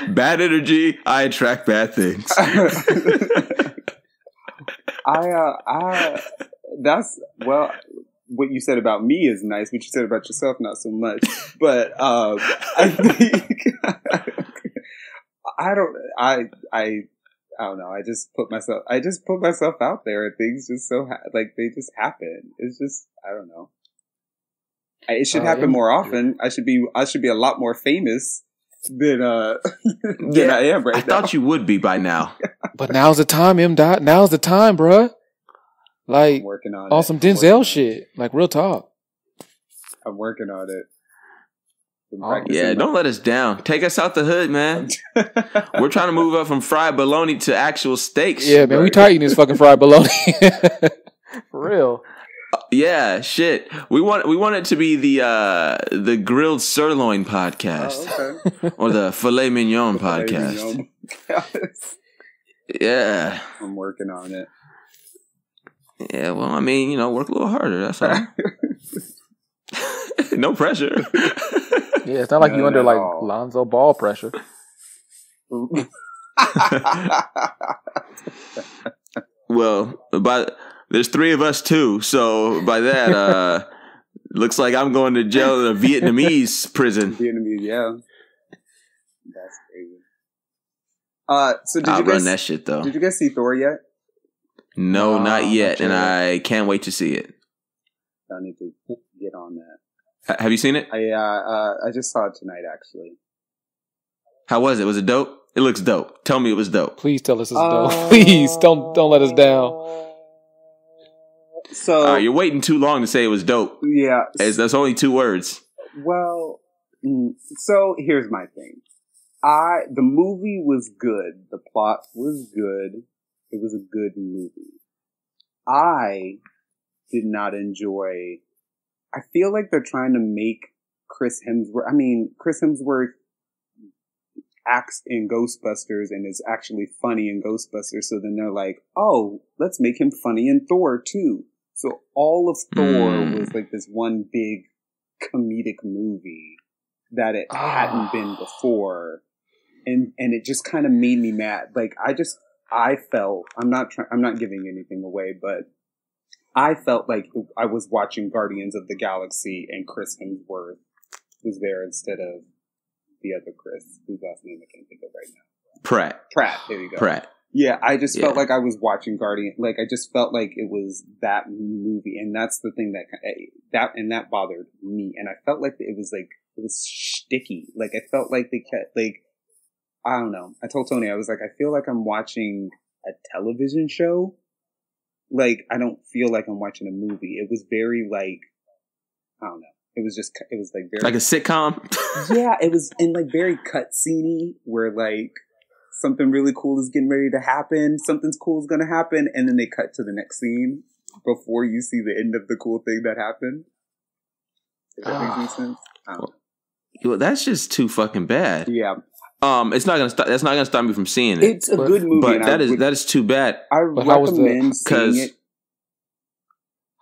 Bad energy, I attract bad things. That's, well, what you said about me is nice. What you said about yourself, not so much. But I think I don't know. I just put myself out there, and things just like they just happen. It's just, I don't know. It should happen more often. I should be a lot more famous than I am right now. I thought you would be by now. But now's the time, M. Dot. Now's the time, bruh. Like, I'm working on some Denzel shit. Like, real talk. I'm working on it. Yeah, don't let us down. Take us out the hood, man. We're trying to move up from fried bologna to actual steaks. Yeah, man, we tired eating this fucking fried bologna. For real. Yeah, shit. We want it to be the grilled sirloin podcast. Oh, okay. Or the filet mignon podcast. Yeah. I'm working on it. Yeah, well, I mean, work a little harder, that's all. No pressure. Yeah, it's not like you under like Lonzo Ball pressure. Well, there's 3 of us too, so by that, looks like I'm going to jail in a Vietnamese prison. Vietnamese, yeah. That's crazy. So did I'll you guys run that shit though. Did you guys see Thor yet? No, not yet, and I can't wait to see it. I need to get on that. Have you seen it? I just saw it tonight, actually. How was it? Was it dope? It looks dope. Tell me it was dope. Please tell us it's dope. Please don't let us down. So you're waiting too long to say it was dope. Yeah, that's only 2 words. Well, so here's my thing. The movie was good. The plot was good. It was a good movie. I did not enjoy I feel like they're trying to make Chris Hemsworth. I mean, Chris Hemsworth acts in Ghostbusters and is actually funny in Ghostbusters. So then they're like, oh, let's make him funny in Thor too. So all of Thor was like this one big comedic movie that it hadn't been before. And it just kind of made me mad. Like, I felt, I'm not giving anything away, but I felt like I was watching Guardians of the Galaxy and Chris Hemsworth was there instead of the other Chris, whose last name I can't think of right now. Pratt, there you go. Pratt. Yeah, I just felt like I was watching Guardian. Like, I just felt like it was that movie, and that's the thing that bothered me. And I felt like it was sticky. Like, I felt like they kept, like, I don't know. I told Tony, I was like, I feel like I'm watching a television show. Like, I don't feel like I'm watching a movie. It was very, like, I don't know. It was like very... Like a sitcom? Yeah, it was in, like, very cutscene-y, where, like, something really cool is getting ready to happen, something's cool is gonna happen, and then they cut to the next scene before you see the end of the cool thing that happened. If that makes any sense? I don't know. Well, that's just too fucking bad. Yeah. It's not gonna stop. That's not gonna stop me from seeing it. It's a good movie, but that is too bad. I recommend seeing it.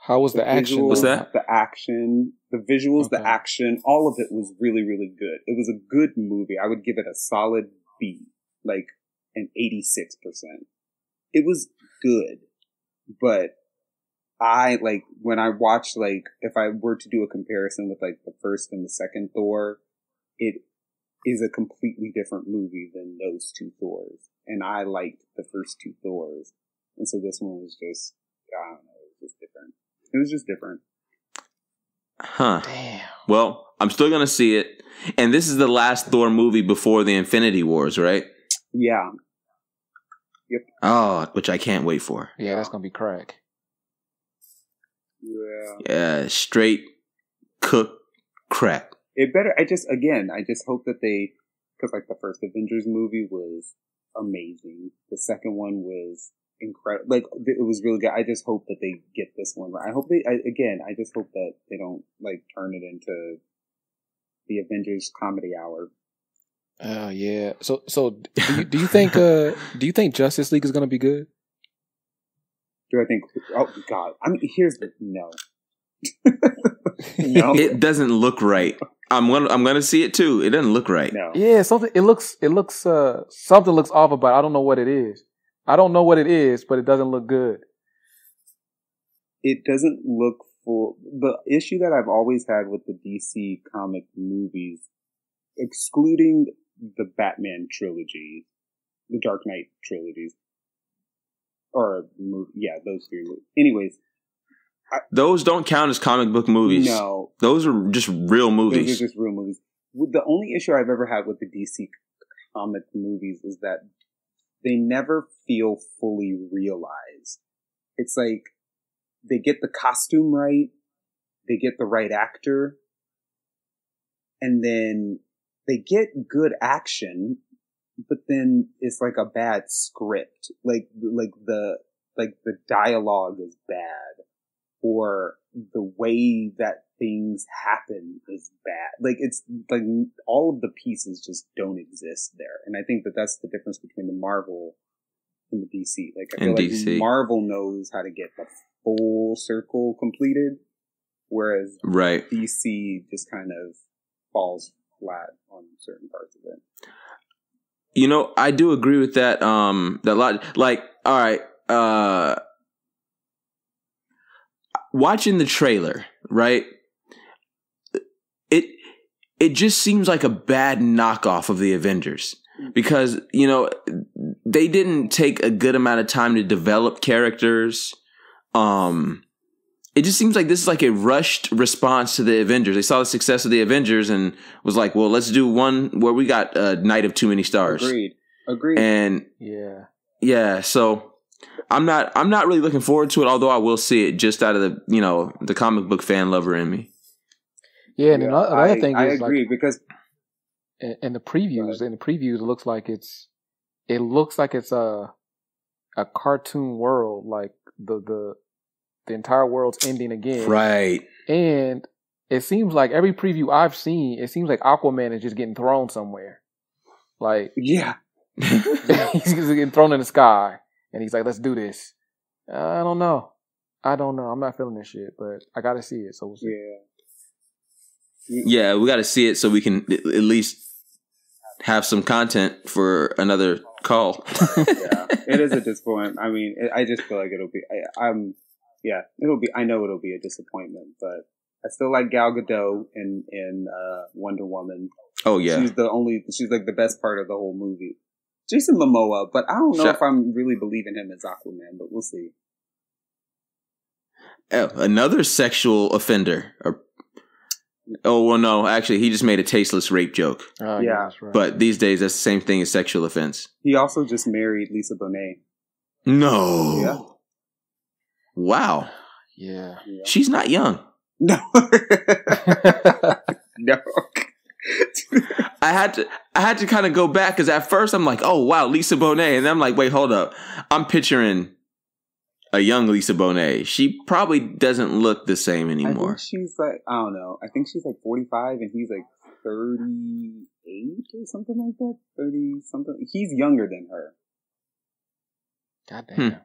How was the action? Visuals, What's that? The action, the visuals, the action, all of it was really, really good. It was a good movie. I would give it a solid B, like an 86%. It was good, but when I watched, like, if I were to do a comparison with, like, the first and the second Thor, it is a completely different movie than those two Thors. And I liked the first two Thors. And so this one was just, I don't know, it was just different. It was just different. Huh. Damn. Well, I'm still going to see it. And this is the last Thor movie before the Infinity Wars, right? Yeah. Yep. Oh, which I can't wait for. Yeah, that's going to be crack. Yeah. Yeah, straight cooked crack. It better, I just hope that because, like, the first Avengers movie was amazing. The second one was incredible. Like, it was really good. I just hope that they get this one right. I just hope that they don't, like, turn it into the Avengers comedy hour. Oh, yeah. So do you think Justice League is going to be good? Do I think, oh, God. I mean, no. No. It doesn't look right. I'm gonna see it too. It doesn't look right. No. Yeah, something something looks off about it. I don't know what it is. I don't know what it is, but it doesn't look good. It doesn't look full. The issue that I've always had with the DC comic movies, excluding the Batman trilogy, the Dark Knight trilogies, those three movies. Anyways. Those don't count as comic book movies. No. Those are just real movies. Those are just real movies. The only issue I've ever had with the DC comic movies is that they never feel fully realized. It's like they get the costume right, they get the right actor, and then they get good action, but then it's like a bad script. Like the dialogue is bad. Or the way that things happen is bad. Like, it's like all of the pieces just don't exist there. And I think that that's the difference between the Marvel and the DC. Like, I feel like Marvel knows how to get the full circle completed, whereas DC just kind of falls flat on certain parts of it. You know, I do agree with that. That lot. Like, all right. Watching the trailer, right? It just seems like a bad knockoff of the Avengers because, you know, they didn't take a good amount of time to develop characters. It just seems like this is like a rushed response to the Avengers. They saw the success of the Avengers and was like, well, let's do one where we got a Night of Too Many Stars. Agreed. And yeah, so I'm not really looking forward to it, although I will see it just out of the comic book fan lover in me. Yeah, and another thing is, I agree, like, because in the previews, it looks like it's a cartoon world, like the entire world's ending again, right? And it seems like every preview I've seen, it seems like Aquaman is just getting thrown somewhere. Like, Yeah. he's getting thrown in the sky, and he's like, "Let's do this." I don't know. I'm not feeling this shit, but I gotta see it. So we'll see. Yeah, we got to see it so we can at least have some content for another call. Yeah, it is a disappointment. I mean, I just feel like it'll be. It'll be. I know it'll be a disappointment, but I still like Gal Gadot in Wonder Woman. Oh yeah, she's like the best part of the whole movie. Jason Momoa, but I don't know if I'm really believing him as Aquaman, but we'll see. Another sexual offender. Oh, well, no. Actually, he just made a tasteless rape joke. Yeah. That's right. But these days, that's the same thing as sexual offense. He also just married Lisa Bonet. No. Yeah. Wow. Yeah. She's not young. No. No. I had to kind of go back because at first I'm like, oh, wow, Lisa Bonet. And then I'm like, wait, hold up. I'm picturing a young Lisa Bonet. She probably doesn't look the same anymore. I think she's like, I don't know. I think she's like 45 and he's like 38 or something like that. 30 something. He's younger than her. Goddamn.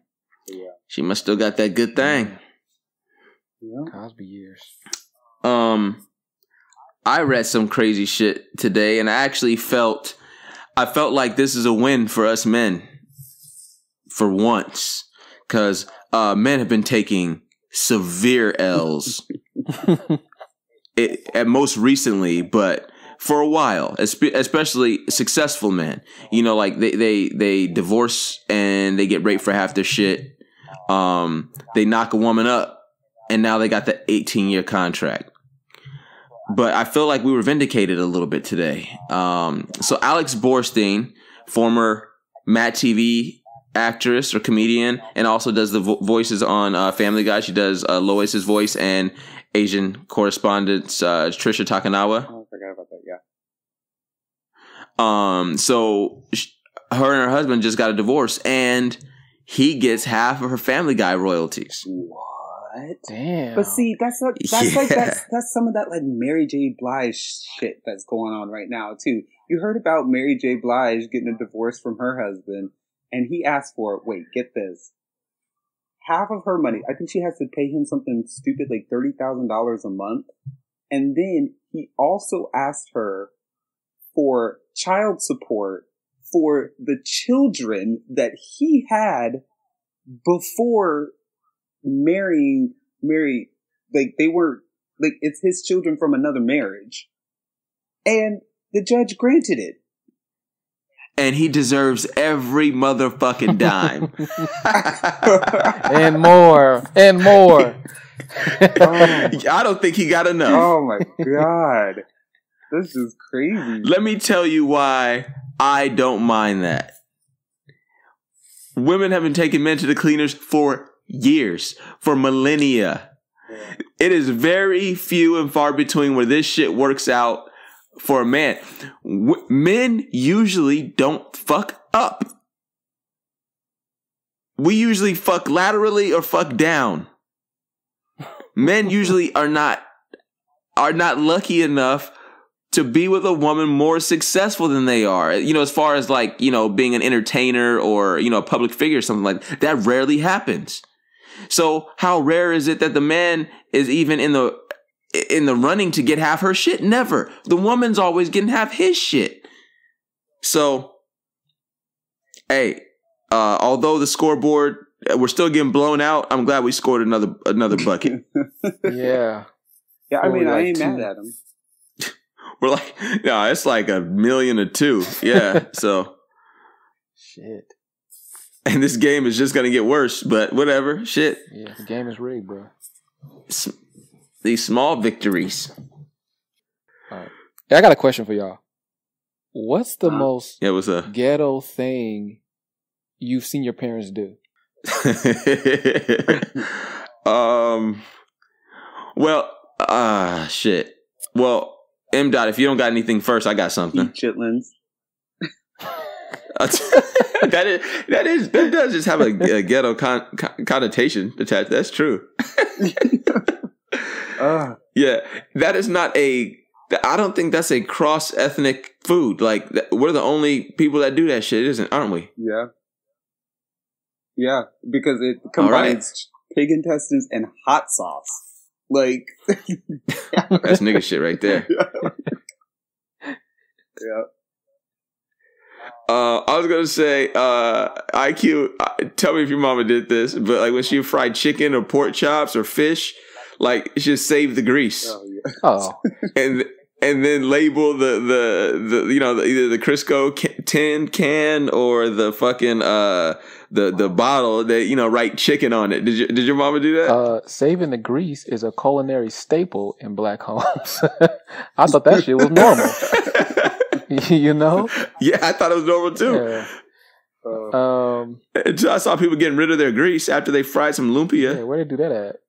Yeah. She must still got that good thing. Yeah. Cosby years. I read some crazy shit today, and I felt like this is a win for us men for once, because men have been taking severe L's at most recently, but for a while, especially successful men. You know, like they divorce and they get raped for half their shit. They knock a woman up, and now they got the 18-year contract. But I feel like we were vindicated a little bit today. So Alex Borstein, former Mad TV actress or comedian, and also does the voices on Family Guy. She does Lois's voice and Asian correspondent Trisha Takanawa. Oh, I forgot about that. Yeah. So her and her husband just got a divorce, and he gets half of her Family Guy royalties. What? Damn. But see, that's some of that like Mary J. Blige shit that's going on right now too. You heard about Mary J. Blige getting a divorce from her husband, and he asked for, wait, get this, half of her money. I think she has to pay him something stupid like $30,000 a month, and then he also asked her for child support for the children that he had before marrying Mary. Like, they were, like, it's his children from another marriage. And the judge granted it. And he deserves every motherfucking dime. And more. And more. I don't think he got enough. Oh my God. This is crazy. Let me tell you why I don't mind that. Women have been taking men to the cleaners for years, for millennia. Yeah. It is very few and far between where this shit works out for a man. Men usually don't fuck up. We usually fuck laterally or fuck down. Men usually are not lucky enough to be with a woman more successful than they are. You know, as far as like, you know, being an entertainer or, you know, a public figure or something like that, that rarely happens. So how rare is it that the man is even in the running to get half her shit? Never. The woman's always getting half his shit. So, hey, although the scoreboard, we're still getting blown out, I'm glad we scored another bucket. Yeah. Yeah, I mean, I ain't mad at him. We're like, no, it's like 1,000,000 or 2. Yeah, so. Shit. And this game is just going to get worse, but whatever. Shit. Yeah, the game is rigged, bro. These small victories. All right. Yeah, I got a question for y'all. What's the most what's up? Ghetto thing you've seen your parents do? Shit. Well, M. Dot, if you don't got anything first, I got something. Eat chitlins. that does just have a ghetto connotation attached. That's true. Yeah, that is not a. I don't think that's a cross ethnic food. Like we're the only people that do that shit, aren't we? Yeah. Yeah, because it combines pig intestines and hot sauce. Like that's nigga shit right there. Yeah. I was gonna say, IQ. Tell me if your mama did this, but like when she fried chicken or pork chops or fish, like just save the grease. Oh, yeah. And then label the either the Crisco tin can or the fucking the bottle that write chicken on it. Did your mama do that? Saving the grease is a culinary staple in black homes. I thought that shit was normal. Yeah, I thought it was normal too. Yeah. Until I saw people getting rid of their grease after they fried some lumpia. Yeah, where they do that at?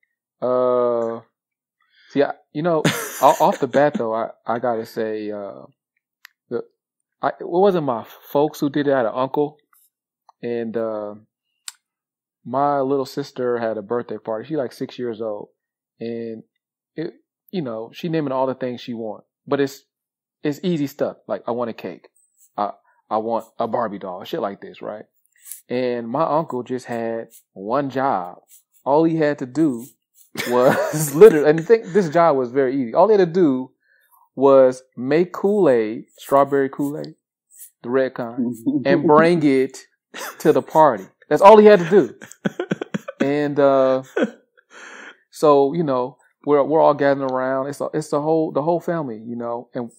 See, off the bat though, I gotta say, it wasn't my folks who did it. I had an uncle, and my little sister had a birthday party. She's like 6 years old, and she naming all the things she want, but it's easy stuff. Like I want a cake, I want a Barbie doll, shit like this, right? And my uncle just had one job. All he had to do was literally, and this job was very easy. All they had to do was make Kool-Aid, strawberry Kool-Aid, the red kind, and bring it to the party. That's all he had to do. And so we're all gathering around. It's the whole family, and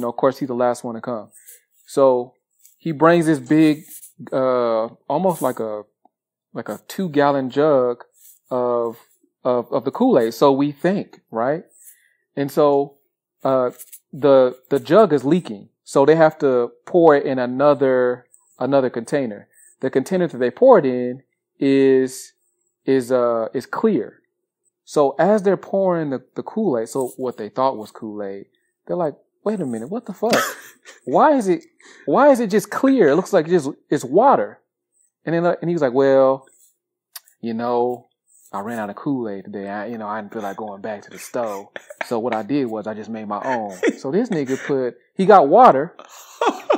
of course he's the last one to come. So he brings this big, almost like a 2-gallon jug of the Kool-Aid. So we think, right? And so, the jug is leaking. So they have to pour it in another container. The container that they pour it in is clear. So as they're pouring the Kool-Aid, so what they thought was Kool-Aid, they're like, wait a minute, what the fuck? Why is it just clear? It looks like it's water. And he was like, well, I ran out of Kool-Aid today. I didn't feel like going back to the stove. So what I did was I just made my own. So this nigga he got water,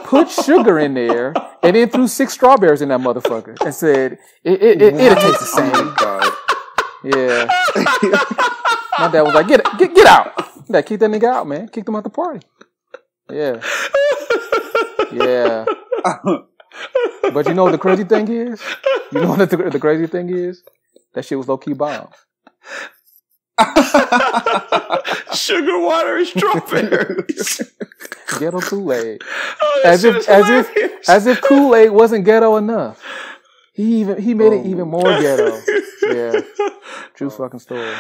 put sugar in there, and then threw 6 strawberries in that motherfucker and said, it'll taste the same. Oh, God. Yeah. My dad was like, get out. That kicked that nigga out, man. Kicked him out the party. Yeah. Yeah. But you know what the crazy thing is? You know what the crazy thing is? That shit was low-key bomb. Sugar water and strawberries. Ghetto Kool-Aid. Oh, as if Kool-Aid wasn't ghetto enough. He made it even more ghetto. Yeah. True fucking story.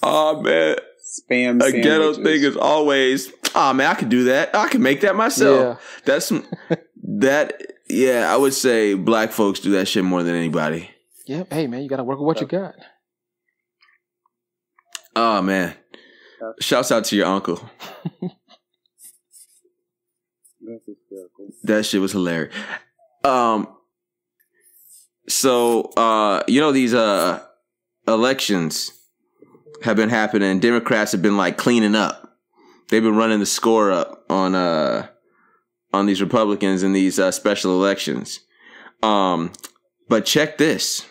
Oh man. Spam a ghetto thing is always, man, I could do that. I can make that myself. Yeah. Yeah, I would say black folks do that shit more than anybody. Yep. Hey man, you gotta work with what you got. Oh man. Shouts out to your uncle. That shit was hilarious. So these elections have been happening. Democrats have been like cleaning up. They've been running the score up on these Republicans in these special elections. But check this.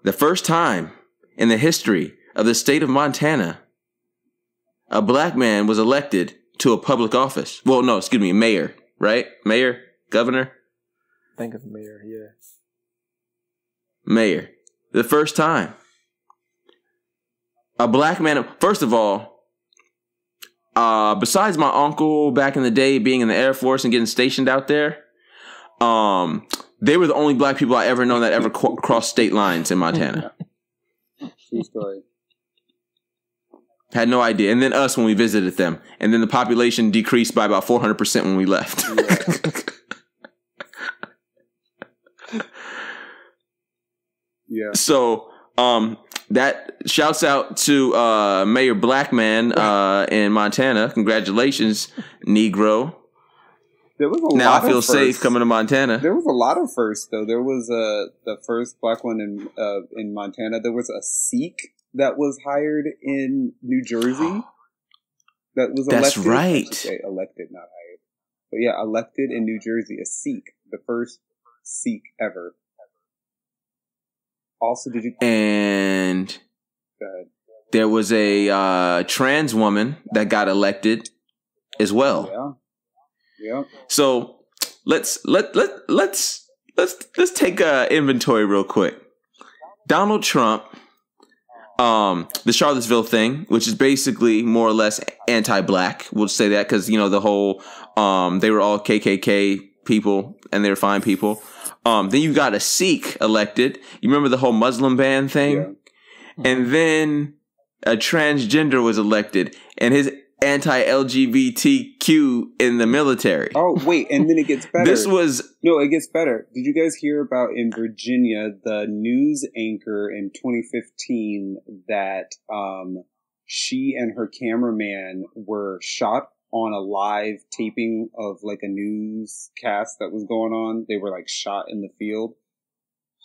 The first time in the history of the state of Montana, a black man was elected to a public office. Well, no, excuse me, mayor, right? Mayor? Governor? I think it's mayor, yeah. Mayor. The first time. A black man, first of all, besides my uncle back in the day being in the Air Force and getting stationed out there, they were the only black people I ever known that ever crossed state lines in Montana. True story. Had no idea. And then us when we visited them. And then the population decreased by about 400% when we left. Yeah. So, that shouts out to Mayor Blackman in Montana. Congratulations, Negro. There was a now lot I feel of safe firsts. coming to Montana. There was a lot of firsts, though. There was the first black one in Montana. There was a Sikh that was hired in New Jersey. That was elected. That's right. I should say elected, not hired. But yeah, elected in New Jersey, a Sikh, the first Sikh ever. Also, did you? And there was a trans woman that got elected as well. Yeah. So let's take a inventory real quick. Donald Trump, the Charlottesville thing, which is basically more or less anti-black. We'll say that because the whole they were all KKK people and they were fine people. Then you got a Sikh elected. You remember the whole Muslim ban thing? Yeah. And then a transgender was elected, and his anti-LGBTQ in the military. Oh, wait, and then it gets better. It gets better. Did you guys hear about in Virginia, the news anchor in 2015 that she and her cameraman were shot on a live taping of like a newscast that was going on? They were like shot in the field.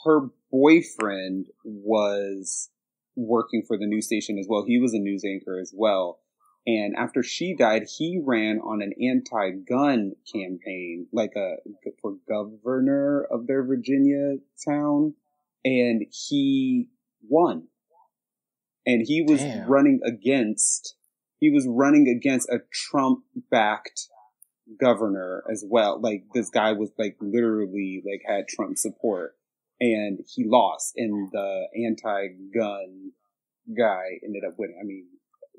Her boyfriend was working for the news station as well. He was a news anchor as well. And after she died, he ran on an anti-gun campaign, for governor of their Virginia town, and he won. And he was running against a Trump-backed governor as well. Like, this guy was literally had Trump support, and he lost, and the anti-gun guy ended up winning. I mean,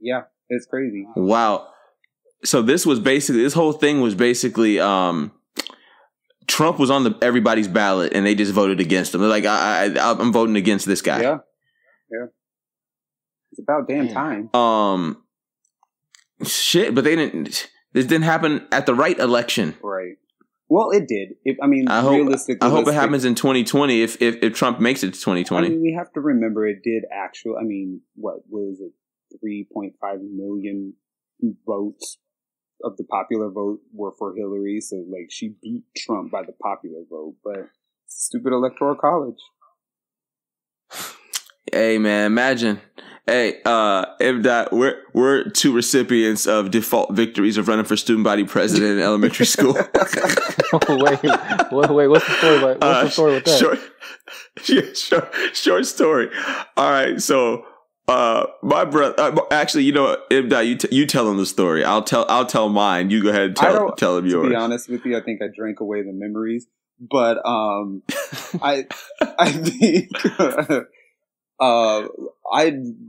yeah. It's crazy. Wow. So this whole thing was basically Trump was on everybody's ballot and they just voted against him. They're like, I'm voting against this guy. Yeah. It's about damn time. Shit, but this didn't happen at the right election. Right. Well, it did. Realistically, I hope it happens in 2020 if Trump makes it to 2020. I mean, we have to remember it did actually, what was it? 3.5 million votes of the popular vote were for Hillary. So, she beat Trump by the popular vote. But stupid electoral college. Hey, man, imagine. Hey, if that we're two recipients of default victories of running for student body president in elementary school. Wait, what's the story like? What's the story with that? Short story. All right, so my brother. Actually, Ibda, you tell him the story. I'll tell mine. You go ahead and tell him yours. To be honest with you, I think I drank away the memories. But I think I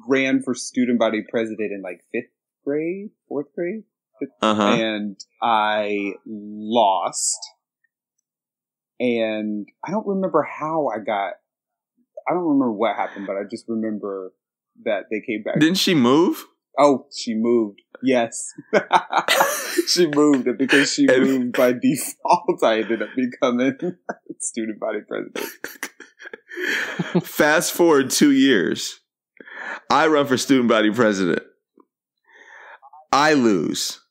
ran for student body president in 4th grade, and I lost. And I don't remember I don't remember what happened, but I just remember that they came back. Didn't she move? Oh, she moved. Yes. She moved. And because she moved by default, I ended up becoming student body president. Fast forward 2 years. I run for student body president. I lose.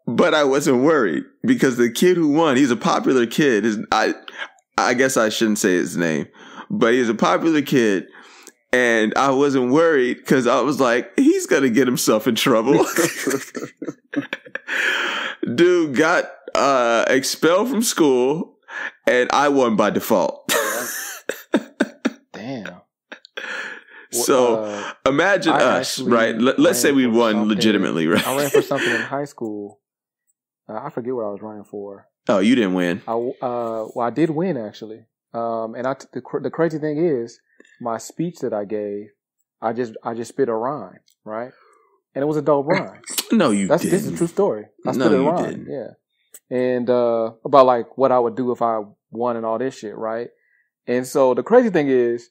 But I wasn't worried because the kid who won, he's a popular kid. I guess I shouldn't say his name, but he's a popular kid. And I wasn't worried because I was like, he's going to get himself in trouble. Dude got expelled from school and I won by default. Damn. So imagine us, right? Let's say we won legitimately, right? I ran for something in high school. I forget what I was running for. Oh, you didn't win. I did win actually. And the crazy thing is, my speech that I gave, I just spit a rhyme, right? And it was a dope rhyme. No, you didn't. This is a true story. I spit a rhyme, didn't. Yeah. And about what I would do if I won and all this shit, right? And so the crazy thing is,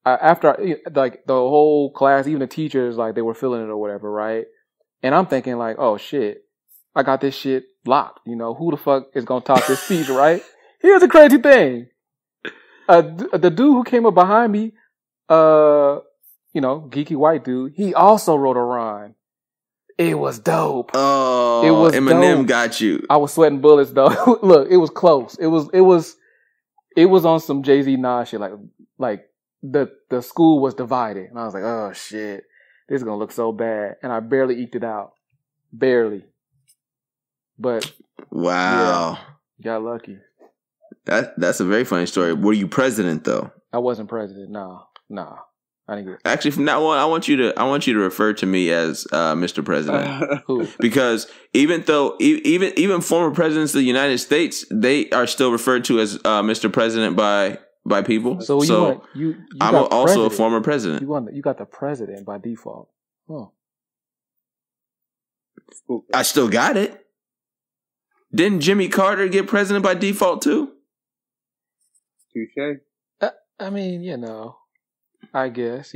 after the whole class, even the teachers, they were feeling it or whatever, right? And I'm thinking oh shit, I got this shit locked. Who the fuck is gonna top this speech, right? Here's the crazy thing. The dude who came up behind me, geeky white dude, he also wrote a rhyme. It was dope. Oh, it was Eminem dope. Got you. I was sweating bullets though. Look, it was close. It was on some Jay-Z Nas shit, like the school was divided, and I was like, oh shit, this is gonna look so bad, and I barely eked it out, barely. But wow, yeah, got lucky. That's a very funny story. Were you president though? I wasn't president. Nah, I didn't get it. Actually, from now on, I want you to refer to me as Mr. President. Who? Because even former presidents of the United States, they are still referred to as Mr. President by people. So you I'm also a former president. You got the president by default. Oh, I still got it. Didn't Jimmy Carter get president by default too? Touche. I mean, I guess.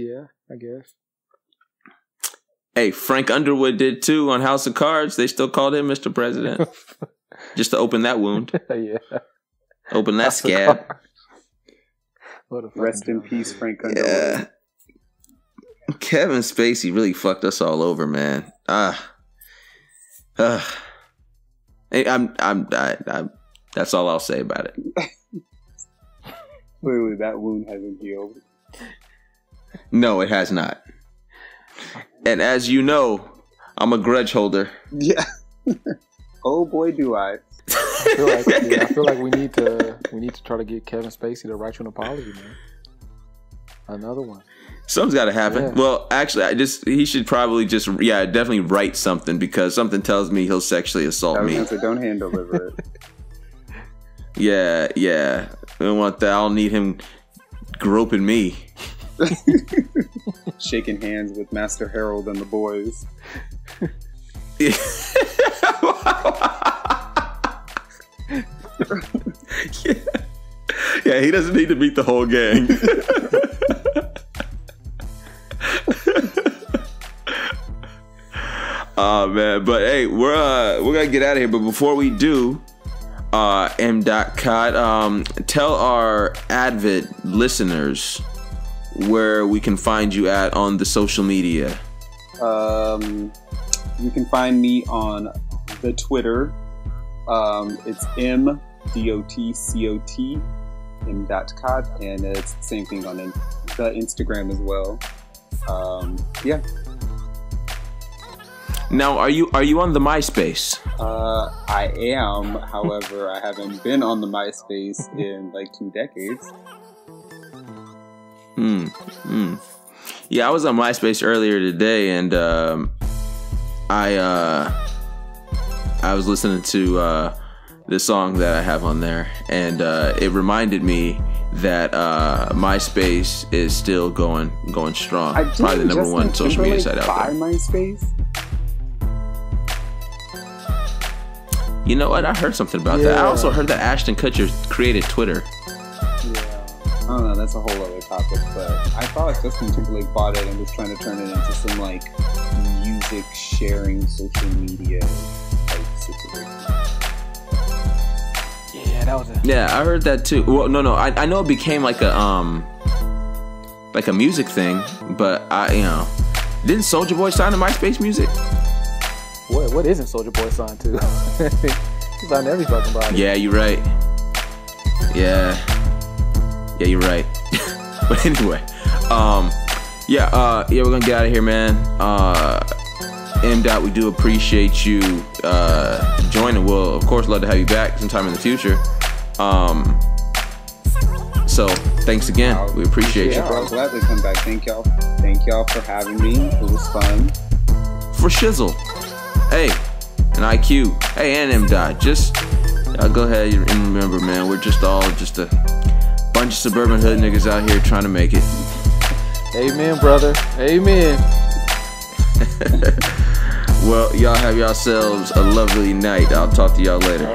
Hey, Frank Underwood did too on House of Cards. They still called him Mr. President. Just to open that wound. Yeah. Open that scab. Rest in peace, Frank Underwood. Yeah. Kevin Spacey really fucked us all over, man. That's all I'll say about it. Clearly, that wound hasn't healed. No, it has not. And as you know, I'm a grudge holder. Yeah. Oh boy, do I. I feel like we need to try to get Kevin Spacey to write you an apology, man. Another one. Something's got to happen. Yeah. Well, actually, he should probably definitely write something, because something tells me he'll sexually assault me. Don't hand deliver it. Yeah. I don't want that. I'll need him groping me. Shaking hands with Master Harold and the boys. Yeah, he doesn't need to meet the whole gang. Oh man, but hey, we're gonna get out of here. But before we do, M.Cod, tell our avid listeners where we can find you at on the social media. You can find me on the Twitter. It's MDOTCOT, M.Cod, and it's the same thing on the Instagram as well. Yeah. Now, are you on the MySpace? I am. However, I haven't been on the MySpace in like 2 decades. Yeah, I was on MySpace earlier today, and I was listening to the song that I have on there, and it reminded me that MySpace is still going strong. Probably the number one social media site out there. MySpace. You know what? I heard something about that. I also heard that Ashton Kutcher created Twitter. Yeah. I don't know. That's a whole other topic. But I thought Justin Timberlake bought it and was trying to turn it into some like music sharing social media type situation. Yeah, that was Yeah, I heard that too. Well, no. I know it became like a music thing, but didn't Soulja Boy sign to MySpace Music? What isn't Soulja Boy signed to? He's signed to every fucking body. Yeah, you're right. Yeah, you're right. But anyway, we're gonna get out of here, man. M. We do appreciate you joining. We'll of course love to have you back sometime in the future. So thanks again. We appreciate you. I'll gladly come back. Thank y'all for having me. It was fun. For shizzle. Hey, and IQ. Hey, and M. Just go ahead and remember, man, we're just a bunch of suburban hood niggas out here trying to make it. Amen, brother. Amen. Well, y'all have yourselves a lovely night. I'll talk to y'all later.